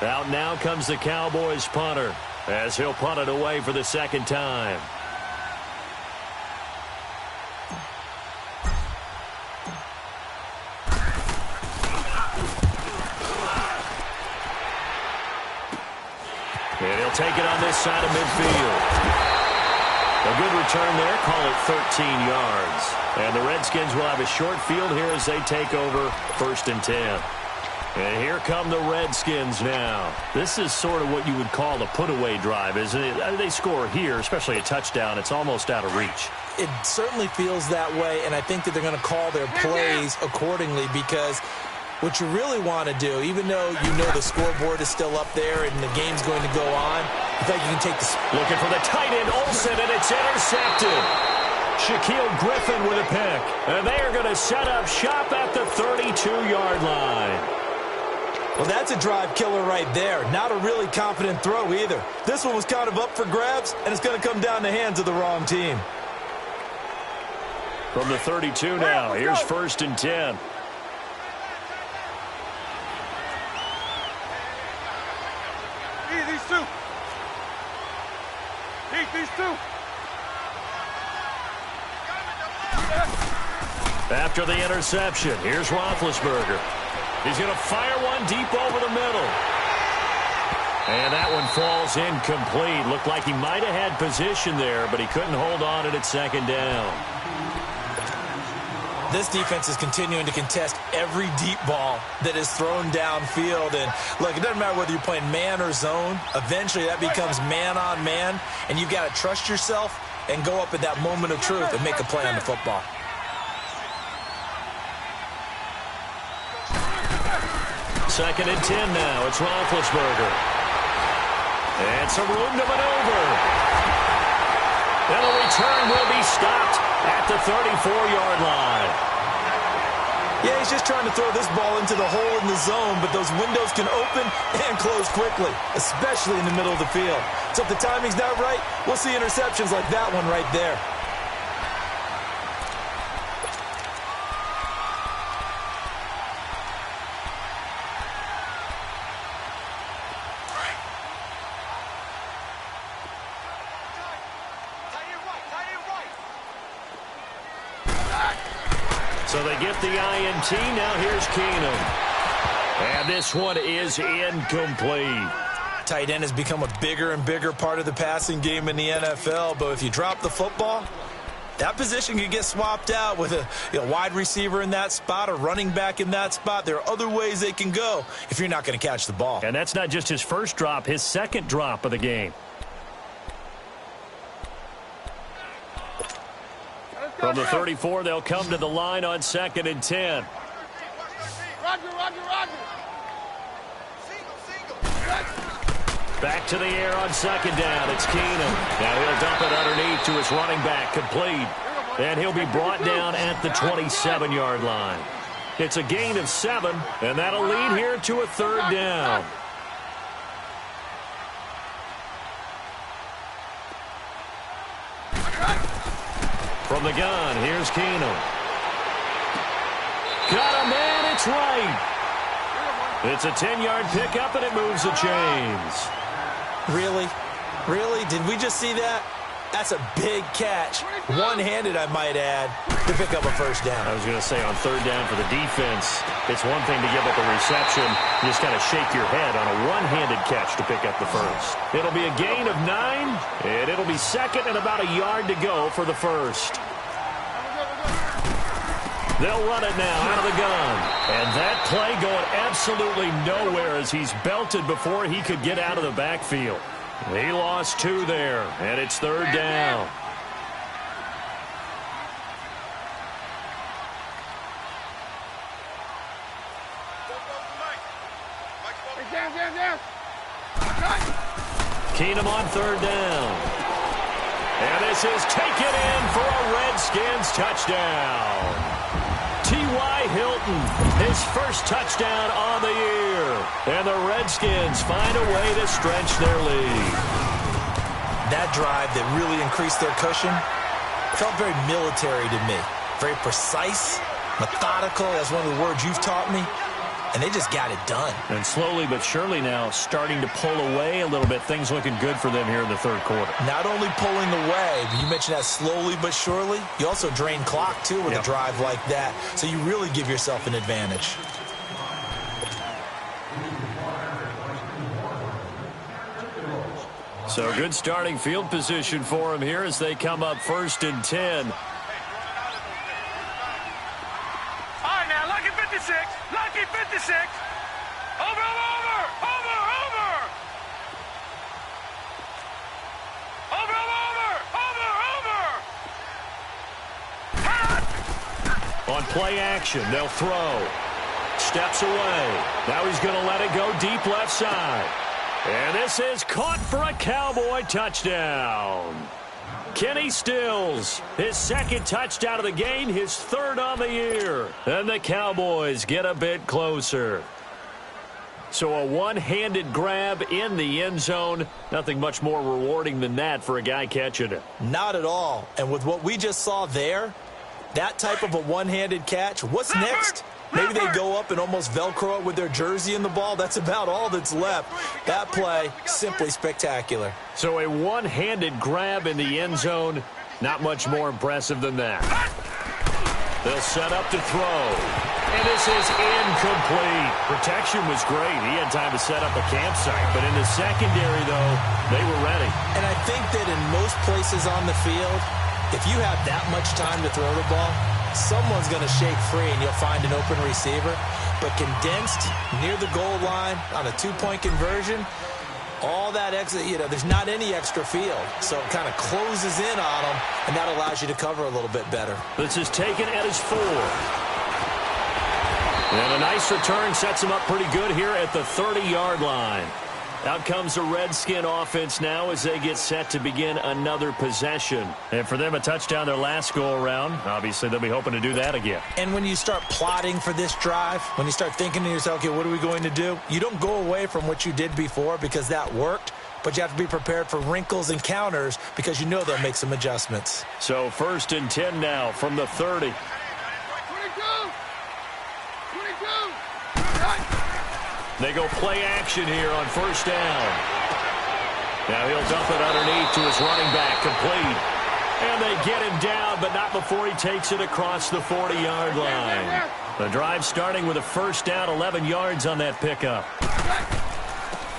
Out now comes the Cowboys punter as he'll punt it away for the second time. And he'll take it on this side of midfield. A good return there. Call it 13 yards. And the Redskins will have a short field here as they take over 1st and 10. And here come the Redskins now. This is sort of what you would call a put-away drive, isn't it? They score here, especially a touchdown. It's almost out of reach. It certainly feels that way, and I think that they're going to call their plays accordingly because what you really want to do, even though you know the scoreboard is still up there and the game's going to go on, I think you can take the... Looking for the tight end, Olsen, and it's intercepted. Shaquille Griffin with a pick. And they are going to set up shop at the 32-yard line. Well, that's a drive killer right there. Not a really confident throw either. This one was kind of up for grabs, and it's going to come down the hands of the wrong team. From the 32 now, here's 1st and 10. These two. These two. After the interception, here's Roethlisberger. He's going to fire one deep over the middle. And that one falls incomplete. Looked like he might have had position there, but he couldn't hold on at second down. This defense is continuing to contest every deep ball that is thrown downfield. And, look, it doesn't matter whether you're playing man or zone. Eventually, that becomes man-on-man, and you've got to trust yourself and go up at that moment of truth and make a play on the football. Second and 10 now. It's Roethlisberger. And some room to maneuver. And the return will be stopped at the 34-yard line. Yeah, he's just trying to throw this ball into the hole in the zone, but those windows can open and close quickly, especially in the middle of the field. So if the timing's not right, we'll see interceptions like that one right there. So they get the INT. Now here's Keenum. And this one is incomplete. Tight end has become a bigger and bigger part of the passing game in the NFL, but if you drop the football, that position could get swapped out with a wide receiver in that spot, a running back in that spot. There are other ways they can go if you're not going to catch the ball. And that's not just his first drop, his second drop of the game. From the 34, they'll come to the line on 2nd and 10. Roger. Back to the air on 2nd down. It's Keenum. Now he'll dump it underneath to his running back, complete. And he'll be brought down at the 27-yard line. It's a gain of 7, and that'll lead here to a 3rd down. From the gun, here's Keenum. Got a man, it's right. It's a 10-yard pickup, and it moves the chains. Really? Really? Did we just see that? That's a big catch. One-handed, I might add, to pick up a 1st down. I was going to say on 3rd down for the defense, it's one thing to give up a reception. You just got to shake your head on a one-handed catch to pick up the 1st. It'll be a gain of 9, and it'll be 2nd and about a yard to go for the 1st. They'll run it now out of the gun. And that play going absolutely nowhere as he's belted before he could get out of the backfield. He lost 2 there, and it's 3rd down. Down. Keenum on 3rd down. And this is taken in for a Redskins touchdown. T.Y. Hilton, his first touchdown on the year. And the Redskins find a way to stretch their lead. That drive that really increased their cushion felt very military to me. Very precise, methodical. That's one of the words you've taught me. And they just got it done. And slowly but surely now starting to pull away a little bit. Things looking good for them here in the third quarter. Not only pulling away, but you mentioned that slowly but surely. You also drain clock, too, with a drive like that. So you really give yourself an advantage. So good starting field position for them here as they come up 1st and 10. All right, now, lucky 56. Lucky 56. Over. On play action, they'll throw. Steps away. Now he's going to let it go deep left side. And this is caught for a Cowboy touchdown. Kenny Stills, his second touchdown of the game, his third on the year. And the Cowboys get a bit closer. So a one-handed grab in the end zone. Nothing much more rewarding than that for a guy catching it. Not at all. And with what we just saw there, that type of a one-handed catch, what's next? Maybe they go up and almost Velcro it with their jersey in the ball. That's about all that's left. That play, simply spectacular. So a one-handed grab in the end zone, not much more impressive than that. They'll set up to throw. And this is incomplete. Protection was great. He had time to set up a campsite. But in the secondary, though, they were ready. And I think that in most places on the field, if you have that much time to throw the ball, someone's going to shake free and you'll find an open receiver. But condensed near the goal line on a two-point conversion, all that exit, there's not any extra field. So it kind of closes in on them, and that allows you to cover a little bit better. This is taken at his 4. And a nice return sets him up pretty good here at the 30-yard line. Out comes the Redskin offense now as they get set to begin another possession. And for them, a touchdown their last go-around. Obviously, they'll be hoping to do that again. And when you start plotting for this drive, when you start thinking to yourself, okay, what are we going to do? You don't go away from what you did before because that worked, but you have to be prepared for wrinkles and counters because you know they'll make some adjustments. So 1st and 10 now from the 30. 22. They go play action here on 1st down. Now he'll dump it underneath to his running back, complete. And they get him down, but not before he takes it across the 40-yard line. The drive starting with a 1st down, 11 yards on that pickup.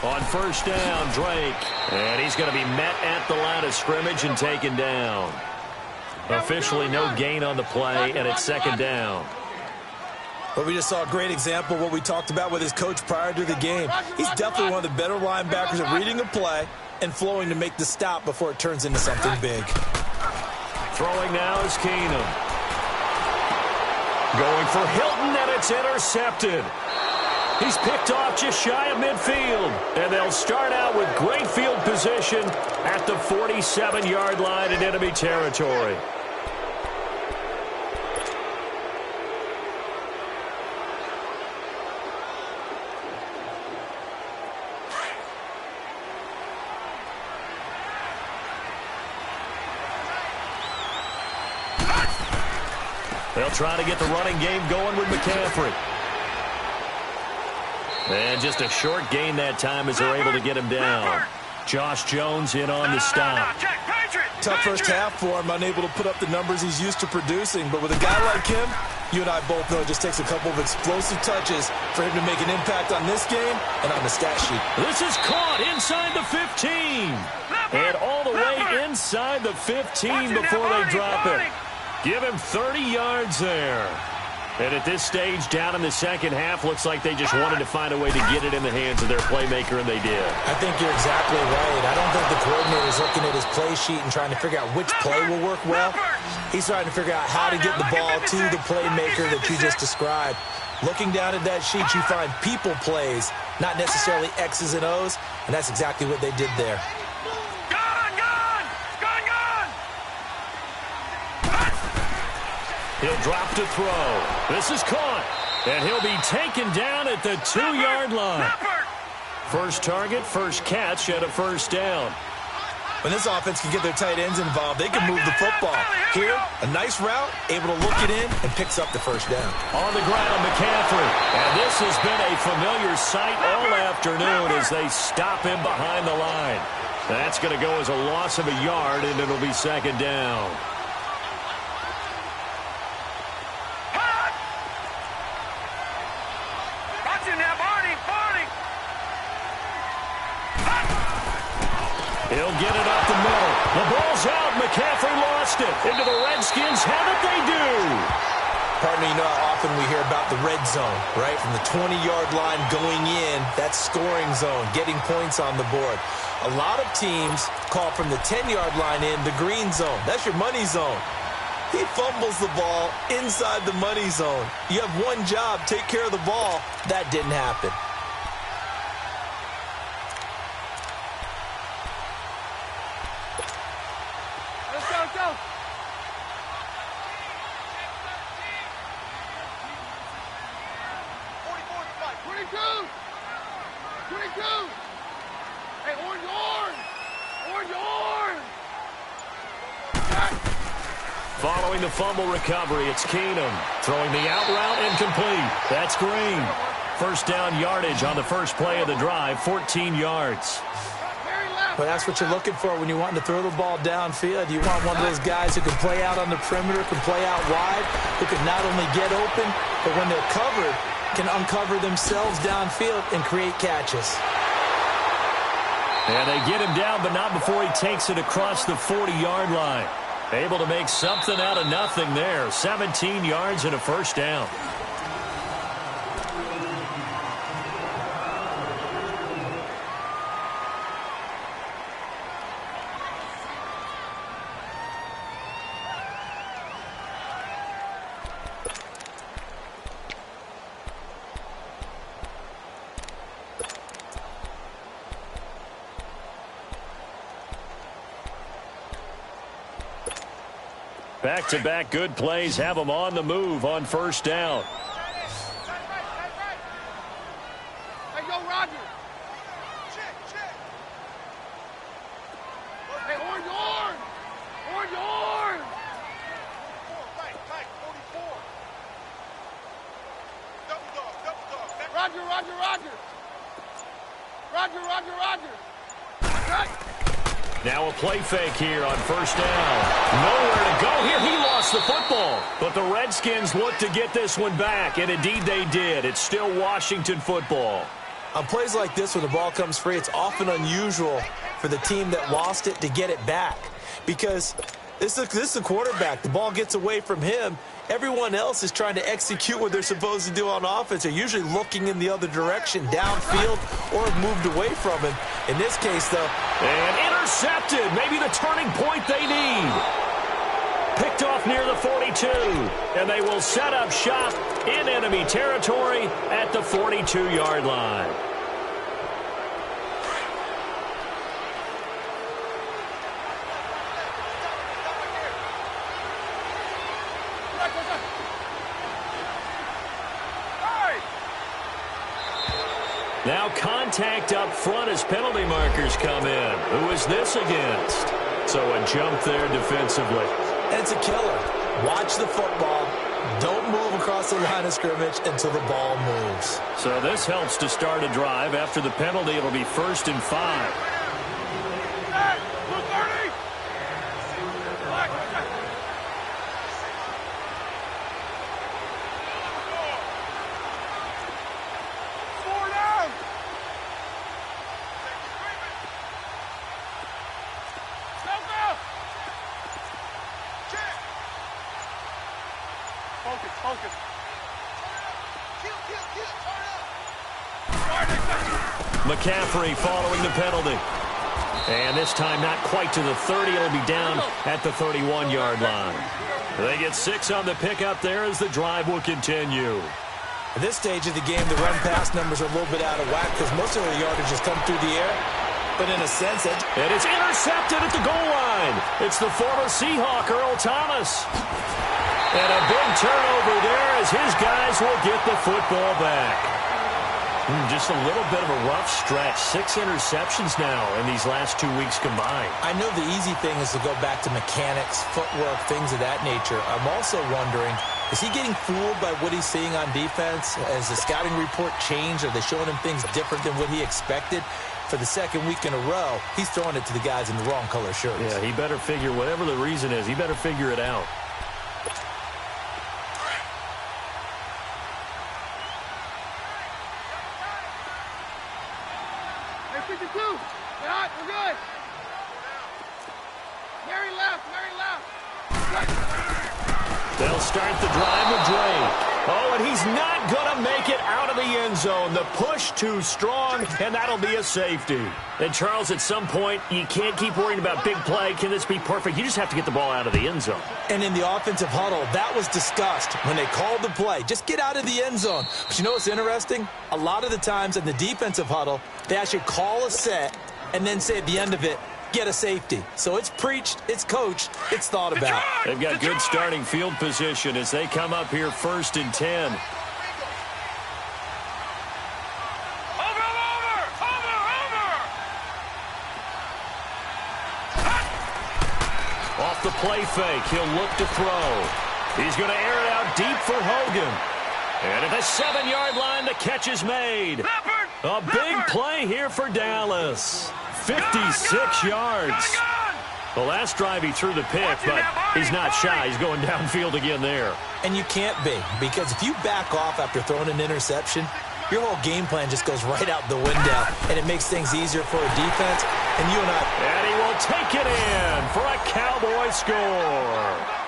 On 1st down, Drake. And he's going to be met at the line of scrimmage and taken down. Officially no gain on the play, and it's 2nd down. But we just saw a great example of what we talked about with his coach prior to the game. He's definitely one of the better linebackers at reading a play and flowing to make the stop before it turns into something big. Throwing now is Keenum. Going for Hilton, and it's intercepted. He's picked off just shy of midfield. And they'll start out with great field position at the 47-yard line in enemy territory. They'll try to get the running game going with McCaffrey. And just a short gain that time as they're able to get him down. Josh Jones in on the stop. Tough first half for him, unable to put up the numbers he's used to producing. But with a guy like him, you and I both know it just takes a couple of explosive touches for him to make an impact on this game and on the stat sheet. This is caught inside the 15. And all the way inside the 15 before they drop it. Give him 30 yards there. And at this stage, down in the second half, looks like they just wanted to find a way to get it in the hands of their playmaker, and they did. I think you're exactly right. I don't think the coordinator's looking at his play sheet and trying to figure out which play will work well. He's trying to figure out how to get the ball to the playmaker that you just described. Looking down at that sheet, you find people plays, not necessarily X's and O's, and that's exactly what they did there. He'll drop to throw. This is caught. And he'll be taken down at the 2-yard line. First target, first catch, and a first down. When this offense can get their tight ends involved, they can move the football. Here, a nice route, able to look it in, and picks up the first down. On the ground, McCaffrey. And this has been a familiar sight all afternoon as they stop him behind the line. That's going to go as a loss of a yard, and it'll be second down. He'll get it up the middle. The ball's out. McCaffrey lost it. Into the Redskins. Have it they do. Partner, you know how often we hear about the red zone, right? From the 20-yard line going in, that's scoring zone, getting points on the board. A lot of teams call from the 10-yard line in the green zone. That's your money zone. He fumbles the ball inside the money zone. You have one job, take care of the ball. That didn't happen. Let's go. 22. Hey, orange. Following the fumble recovery, it's Keenum. Throwing the out route incomplete. That's Green. First down yardage on the first play of the drive, 14 yards. But that's what you're looking for when you want to throw the ball downfield. You want one of those guys who can play out on the perimeter, can play out wide, who can not only get open, but when they're covered, can uncover themselves downfield and create catches. And they get him down, but not before he takes it across the 40-yard line. Able to make something out of nothing there. 17 yards and a first down. Back-to-back good plays have them on the move on first down. Hey, yo, Roger. Hey, orange. Roger. Now a play fake here on first down. Nowhere to go here. He lost the football. But the Redskins look to get this one back, and indeed they did. It's still Washington football. On plays like this where the ball comes free, it's often unusual for the team that lost it to get it back. Because this is the quarterback. The ball gets away from him. Everyone else is trying to execute what they're supposed to do on offense. They're usually looking in the other direction, downfield, or have moved away from him. In this case, though. And intercepted. Maybe the turning point they need. Picked off near the 42. And they will set up shop in enemy territory at the 42-yard line. Now contact up front as penalty markers come in. Who is this against? So a jump there defensively. It's a killer. Watch the football. Don't move across the line of scrimmage until the ball moves. So this helps to start a drive. After the penalty, it'll be 1st and 5. Focus. McCaffrey following the penalty. And this time not quite to the 30. It'll be down at the 31-yard line. They get 6 on the pickup there as the drive will continue. At this stage of the game, the run-pass numbers are a little bit out of whack because most of the yardage has come through the air. But in a sense, and it's intercepted at the goal line. It's the former Seahawk, Earl Thomas. And a big turnover there as his guys will get the football back. Just a little bit of a rough stretch. 6 interceptions now in these last 2 weeks combined. I know the easy thing is to go back to mechanics, footwork, things of that nature. I'm also wondering, is he getting fooled by what he's seeing on defense? Has the scouting report changed? Are they showing him things different than what he expected? For the second week in a row, he's throwing it to the guys in the wrong color shirts. Yeah, he better figure, whatever the reason is, he better figure it out. They'll start the drive with Drake. Oh, and he's not going to make it out of the end zone. The push too strong, and that'll be a safety. And, Charles, at some point, you can't keep worrying about big play. Can this be perfect? You just have to get the ball out of the end zone. And in the offensive huddle, that was discussed when they called the play. Just get out of the end zone. But you know what's interesting? A lot of the times in the defensive huddle, they actually call a set and then say at the end of it, get a safety. So it's preached, it's coached, it's thought about. They've got good starting field position as they come up here 1st and 10. Off the play fake, he'll look to throw. He's going to air it out deep for Hogan. And at the 7-yard line, the catch is made. A big play here for Dallas. 56 yards. The last drive he threw the pick, but he's not shy. He's going downfield again there. And you can't be, because if you back off after throwing an interception, your whole game plan just goes right out the window, and it makes things easier for a defense. And you and I... And he will take it in for a Cowboy score.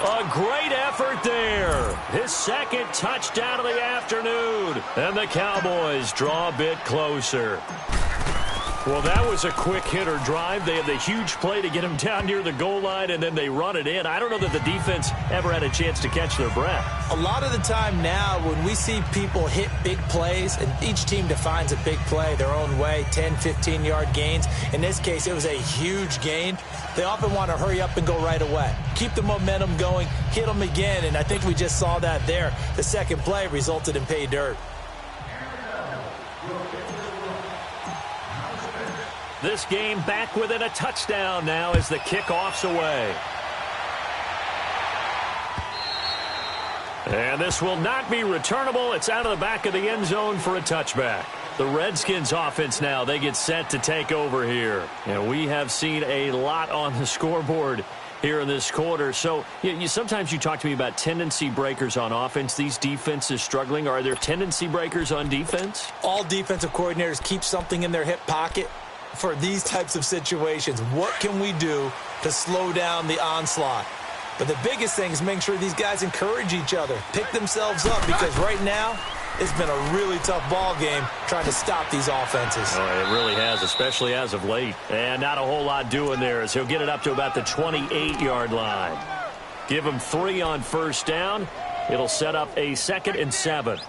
A great effort there. His second touchdown of the afternoon. And the Cowboys draw a bit closer. Well, that was a quick hitter drive. They had the huge play to get him down near the goal line, and then they run it in. I don't know that the defense ever had a chance to catch their breath. A lot of the time now when we see people hit big plays, and each team defines a big play their own way, 10, 15-yard gains. In this case, it was a huge gain. They often want to hurry up and go right away. Keep the momentum going, hit them again, and I think we just saw that there. The second play resulted in pay dirt. This game back within a touchdown now as the kickoff's away. And this will not be returnable. It's out of the back of the end zone for a touchback. The Redskins offense now, they get set to take over here. And we have seen a lot on the scoreboard here in this quarter. So sometimes you talk to me about tendency breakers on offense. These defenses struggling. Are there tendency breakers on defense? All defensive coordinators keep something in their hip pocket for these types of situations. What can we do to slow down the onslaught? But the biggest thing is making sure these guys encourage each other, pick themselves up, because right now it's been a really tough ball game trying to stop these offenses. Oh, it really has, especially as of late. And not a whole lot doing there as he'll get it up to about the 28-yard line. Give him 3 on first down. It'll set up a 2nd and 7.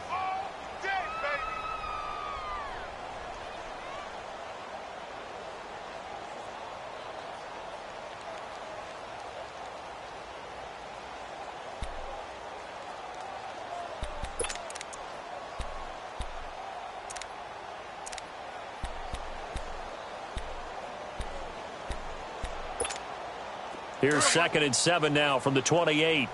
Here's 2nd and 7 now from the 28.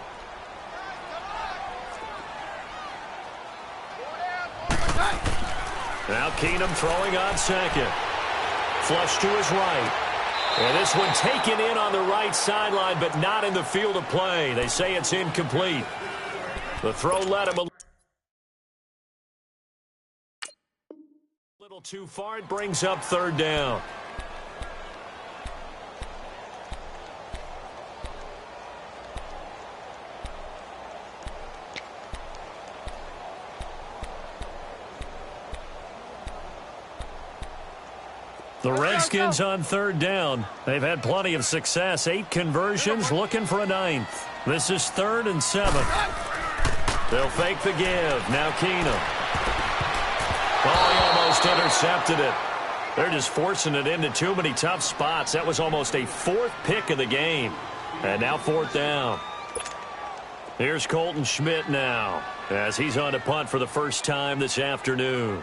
Now Keenum throwing on second. Flush to his right. And this one taken in on the right sideline, but not in the field of play. They say it's incomplete. The throw led him a little too far. It brings up 3rd down. The Redskins on 3rd down. They've had plenty of success. 8 conversions, looking for a 9th. This is 3rd and 7. They'll fake the give. Now Keenum. Oh, he almost intercepted it. They're just forcing it into too many tough spots. That was almost a 4th pick of the game. And now 4th down. Here's Colton Schmidt now, as he's on to punt for the first time this afternoon.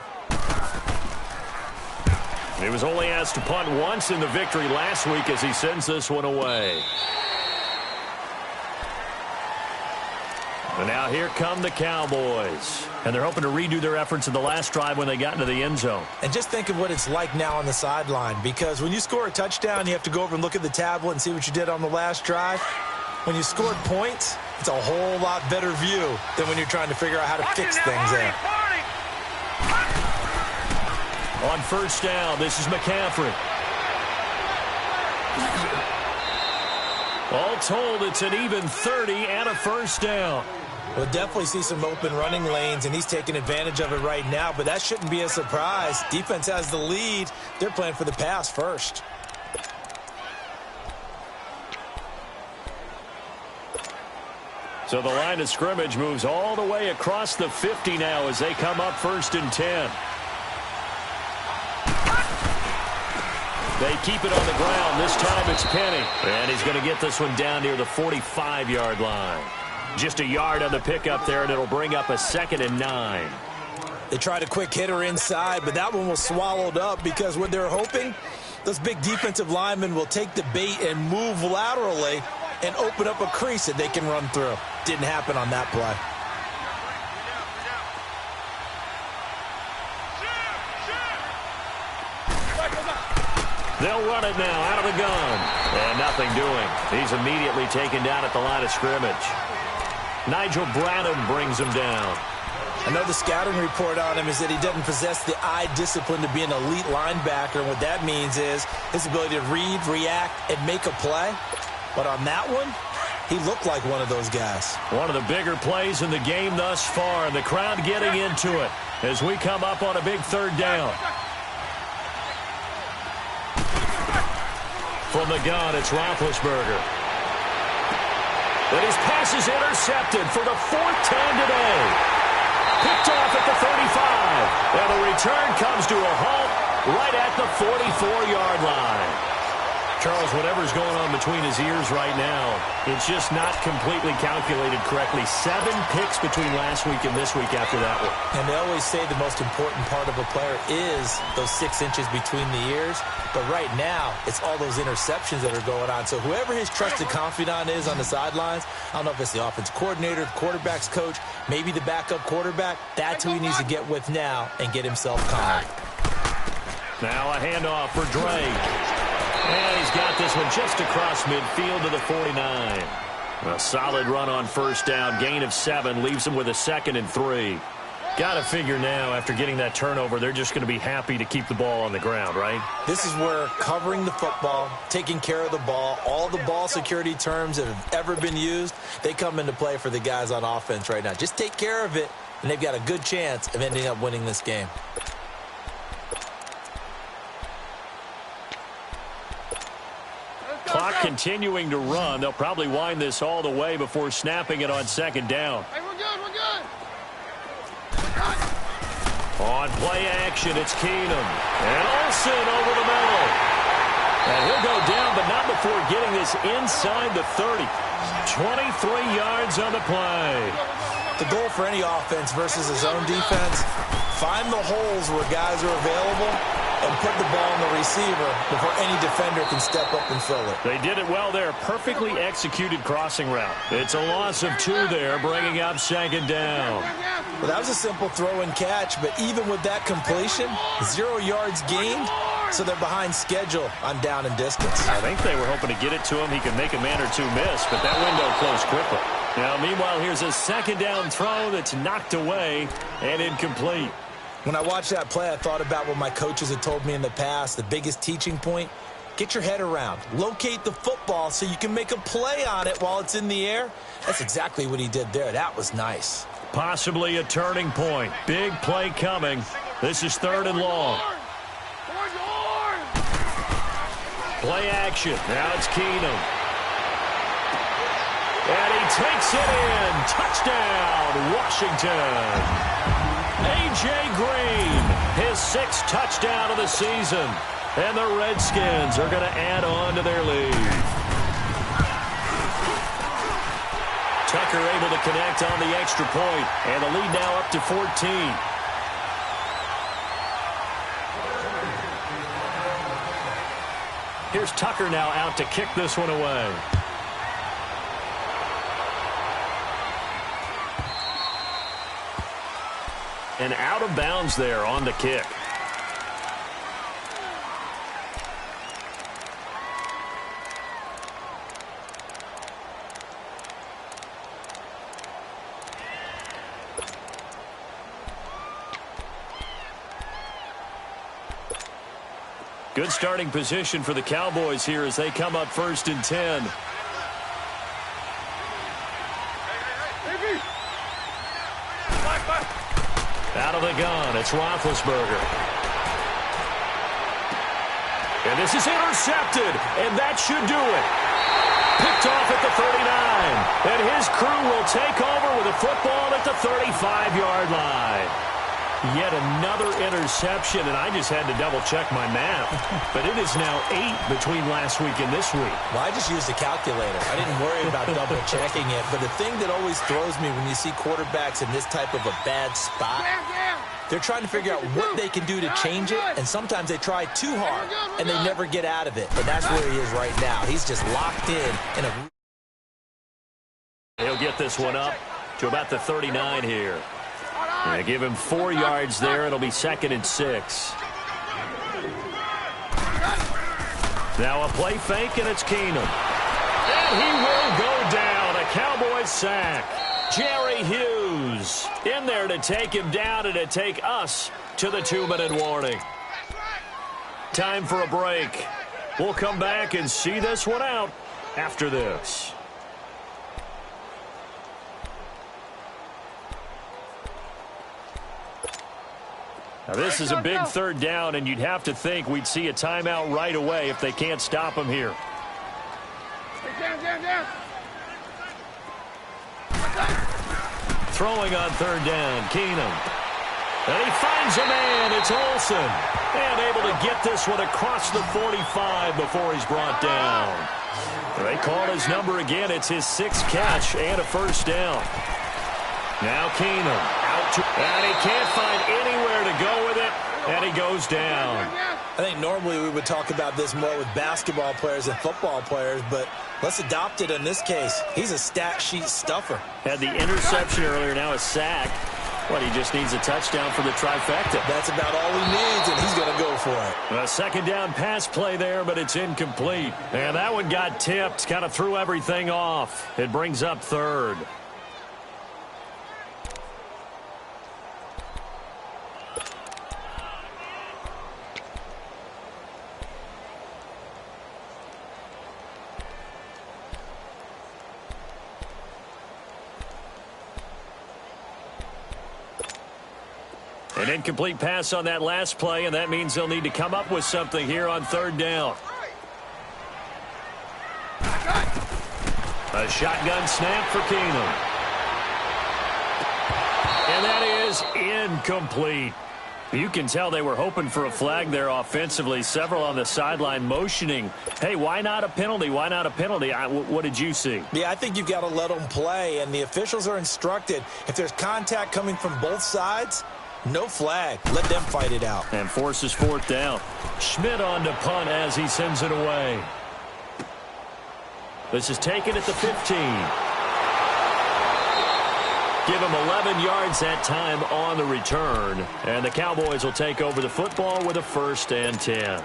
He was only asked to punt once in the victory last week as he sends this one away. And now here come the Cowboys. And they're hoping to redo their efforts in the last drive when they got into the end zone. And just think of what it's like now on the sideline, because when you score a touchdown, you have to go over and look at the tablet and see what you did on the last drive. When you scored points, it's a whole lot better view than when you're trying to figure out how to fix things there. On first down, this is McCaffrey. All told, it's an even 30 and a first down. We'll definitely see some open running lanes, and he's taking advantage of it right now, but that shouldn't be a surprise. Defense has the lead. They're playing for the pass first. So the line of scrimmage moves all the way across the 50 now as they come up 1st and 10. They keep it on the ground. This time it's Penny. And he's going to get this one down near the 45-yard line. Just a yard on the pickup there, and it'll bring up a 2nd and 9. They tried a quick hitter inside, but that one was swallowed up because what they're hoping, those big defensive linemen will take the bait and move laterally and open up a crease that they can run through. Didn't happen on that play. They'll run it now out of the gun. And nothing doing. He's immediately taken down at the line of scrimmage. Nigel Bradham brings him down. I know the scouting report on him is that he doesn't possess the eye discipline to be an elite linebacker. And what that means is his ability to read, react, and make a play. But on that one, he looked like one of those guys. One of the bigger plays in the game thus far. And the crowd getting into it as we come up on a big 3rd down. From the gun, it's Roethlisberger. But his pass is intercepted for the 4th time today. Picked off at the 35. And the return comes to a halt right at the 44-yard line. Charles, whatever's going on between his ears right now, it's just not completely calculated correctly. 7 picks between last week and this week after that one. And they always say the most important part of a player is those 6 inches between the ears. But right now, it's all those interceptions that are going on. So whoever his trusted confidant is on the sidelines, I don't know if it's the offense coordinator, the quarterback's coach, maybe the backup quarterback, that's who he needs to get with now and get himself calm. Now a handoff for Drake. And he's got this one just across midfield to the 49. A solid run on first down. Gain of 7 leaves him with a 2nd and 3. Got to figure now, after getting that turnover, they're just going to be happy to keep the ball on the ground, right? This is where covering the football, taking care of the ball, all the ball security terms that have ever been used, they come into play for the guys on offense right now. Just take care of it, and they've got a good chance of ending up winning this game. Clock continuing to run. They'll probably wind this all the way before snapping it on 2nd down. Hey, we're good, we're good. On play action, it's Keenum. And Olsen over the middle. And he'll go down, but not before getting this inside the 30. 23 yards on the play. The goal for any offense versus his own defense, find the holes where guys are available and put the ball on the receiver before any defender can step up and fill it. They did it well there. Perfectly executed crossing route. It's a loss of 2 there, bringing up 2nd down. Well, that was a simple throw and catch, but even with that completion, 0 yards gained, so they're behind schedule on down and distance. I think they were hoping to get it to him. He could make a man or 2 miss, but that window closed quickly. Now, meanwhile, here's a 2nd down throw that's knocked away and incomplete. When I watched that play, I thought about what my coaches had told me in the past. The biggest teaching point, get your head around. Locate the football so you can make a play on it while it's in the air. That's exactly what he did there. That was nice. Possibly a turning point. Big play coming. This is 3rd and long. Play action. Now it's Keenum. And he takes it in. Touchdown, Washington. A.J. Green, his 6th touchdown of the season. And the Redskins are going to add on to their lead. Tuck Tucker able to connect on the extra point, and the lead now up to 14. Here's Tucker now out to kick this one away. And out of bounds there on the kick. Good starting position for the Cowboys here as they come up 1st and 10. Out of the gun, it's Roethlisberger. And this is intercepted, and that should do it. Picked off at the 39, and his crew will take over with a football at the 35-yard line. Yet another interception, and I just had to double-check my math. But it is now 8 between last week and this week. Well, I just used a calculator. I didn't worry about double-checking it. But the thing that always throws me when you see quarterbacks in this type of a bad spot, they're trying to figure out what they can do to change it, and sometimes they try too hard, and they never get out of it. And that's where he is right now. He's just locked in a... He'll get this one up to about the 39 here. They give him 4 yards there. It'll be 2nd and 6. Now a play fake, and it's Keenum. And he will go down. A Cowboys sack. Jerry Hughes in there to take him down and to take us to the 2-minute warning. Time for a break. We'll come back and see this one out after this. Now, this is a big 3rd down, and you'd have to think we'd see a timeout right away if they can't stop him here. Throwing on 3rd down, Keenum. And he finds a man. It's Olsen. And able to get this one across the 45 before he's brought down. They call his number again. It's his 6th catch and a 1st down. Now Keenum. And he can't find anywhere to go with it, and he goes down. I think normally we would talk about this more with basketball players and football players, but let's adopt it in this case. He's a stat sheet stuffer. Had the interception earlier, now a sack. What, he just needs a touchdown for the trifecta. That's about all he needs, and he's going to go for it. A 2nd down pass play there, but it's incomplete. And that one got tipped, kind of threw everything off. It brings up 3rd. An incomplete pass on that last play, and that means they'll need to come up with something here on 3rd down. A shotgun snap for Keenum. And that is incomplete. You can tell they were hoping for a flag there offensively. Several on the sideline motioning, hey, why not a penalty? Why not a penalty? What did you see? Yeah, I think you've got to let them play, and the officials are instructed. If there's contact coming from both sides, no flag. Let them fight it out. And forces 4th down. Schmidt on to punt as he sends it away. This is taken at the 15. Give him 11 yards that time on the return. And the Cowboys will take over the football with a 1st and 10.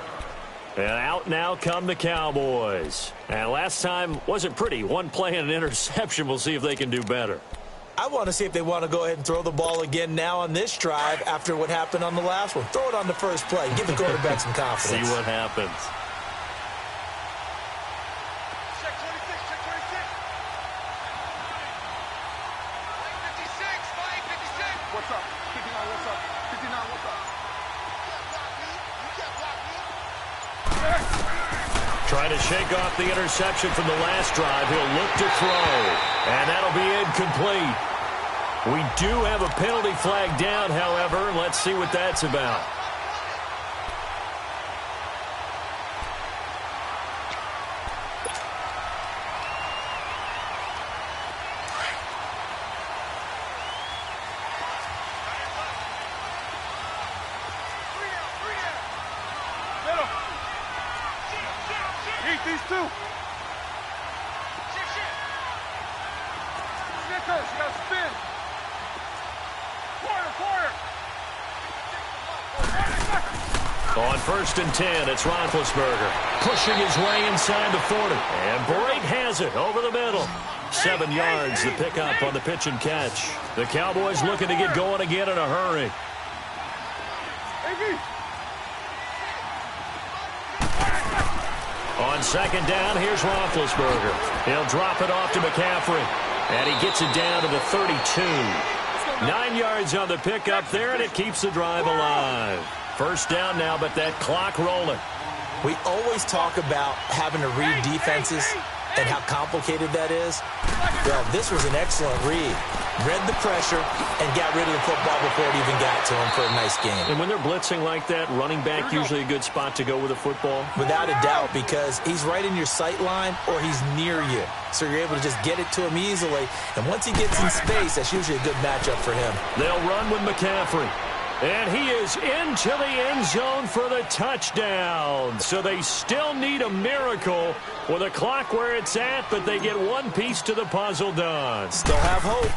And out now come the Cowboys. And last time wasn't pretty. One play and an interception. We'll see if they can do better. I want to see if they want to go ahead and throw the ball again now on this drive after what happened on the last one. Throw it on the first play. Give the quarterback some confidence. See what happens. Check 26, check 26. 56, 56. What's up? 59, what's up? 59, what's up? You can't block me. Trying to shake off the interception from the last drive. He'll look to throw. And that'll be incomplete. We do have a penalty flag down, however. Let's see what that's about. Eat these two. Shit, coach. You got to spin. Quarter. On 1st and 10, it's Roethlisberger pushing his way inside the 40. And Brate has it over the middle. 7 yards, the pickup on the pitch and catch. The Cowboys looking to get going again in a hurry. On 2nd down, here's Roethlisberger. He'll drop it off to McCaffrey. And he gets it down to the 32. 9 yards on the pickup there, and it keeps the drive alive. 1st down now, but that clock rolling. We always talk about having to read defenses and how complicated that is. Well, this was an excellent read. Read the pressure and got rid of the football before it even got to him for a nice game. And when they're blitzing like that, running back usually a good spot to go with a football? Without a doubt, because he's right in your sight line or he's near you. So you're able to just get it to him easily. And once he gets in space, that's usually a good matchup for him. They'll run with McCaffrey. And he is into the end zone for the touchdown. So they still need a miracle with a clock where it's at, but they get one piece to the puzzle done. Still have hope.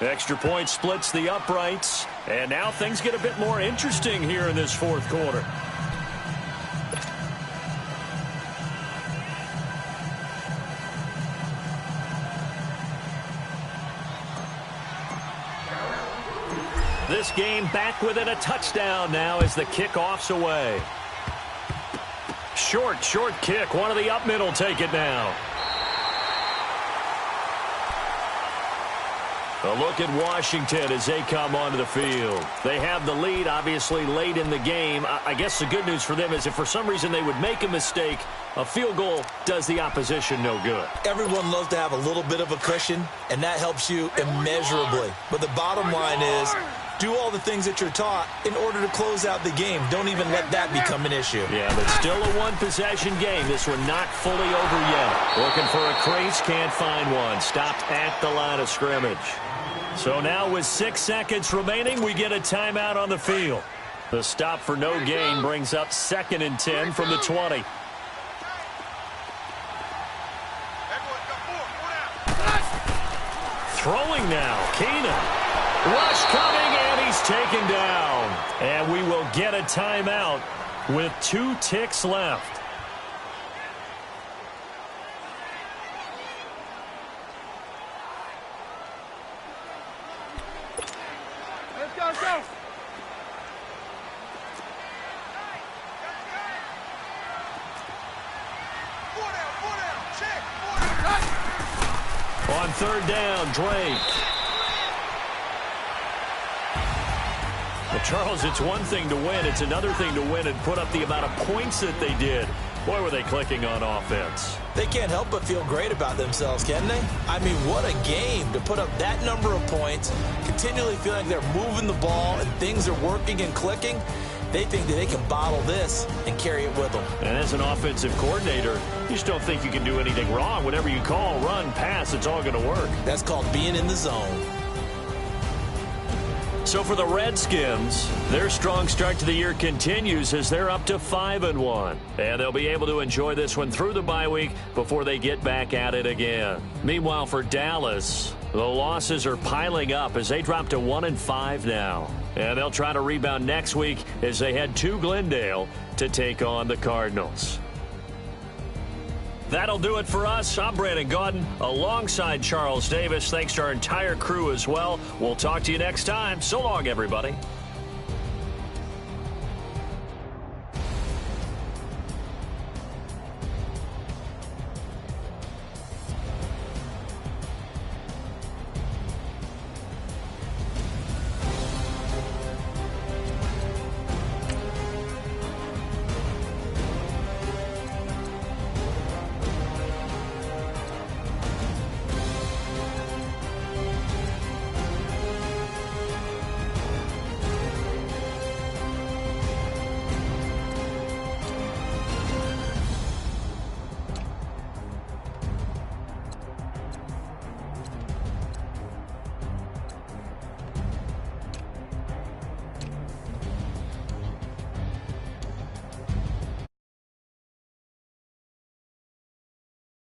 Extra point splits the uprights. And now things get a bit more interesting here in this 4th quarter. This game back within a touchdown now as the kickoff's away. Short kick. One of the up middle take it now. A look at Washington as they come onto the field. They have the lead, obviously, late in the game. I guess the good news for them is if for some reason they would make a mistake, a field goal does the opposition no good. Everyone loves to have a little bit of a cushion, and that helps you immeasurably. But the bottom line is, do all the things that you're taught in order to close out the game. Don't even let that become an issue. Yeah, but still a one-possession game. This one not fully over yet. Looking for a crease, can't find one. Stopped at the line of scrimmage. So now with 6 seconds remaining, we get a timeout on the field. The stop for no gain brings up 2nd and 10 from the 20. Throwing now, Keenan. Rush coming, and he's taken down. And we will get a timeout with 2 ticks left. Let's go. On 3rd down, Drake. Well, Charles, it's one thing to win. It's another thing to win and put up the amount of points that they did. Boy, were they clicking on offense. They can't help but feel great about themselves, can they? I mean, what a game to put up that number of points, continually feel like they're moving the ball and things are working and clicking. They think that they can bottle this and carry it with them. And as an offensive coordinator, you just don't think you can do anything wrong. Whatever you call, run, pass, it's all going to work. That's called being in the zone. So for the Redskins, their strong start to the year continues as they're up to 5-1. And they'll be able to enjoy this one through the bye week before they get back at it again. Meanwhile, for Dallas, the losses are piling up as they drop to 1-5 now. And they'll try to rebound next week as they head to Glendale to take on the Cardinals. That'll do it for us. I'm Brandon Gaudin alongside Charles Davis. Thanks to our entire crew as well. We'll talk to you next time. So long, everybody.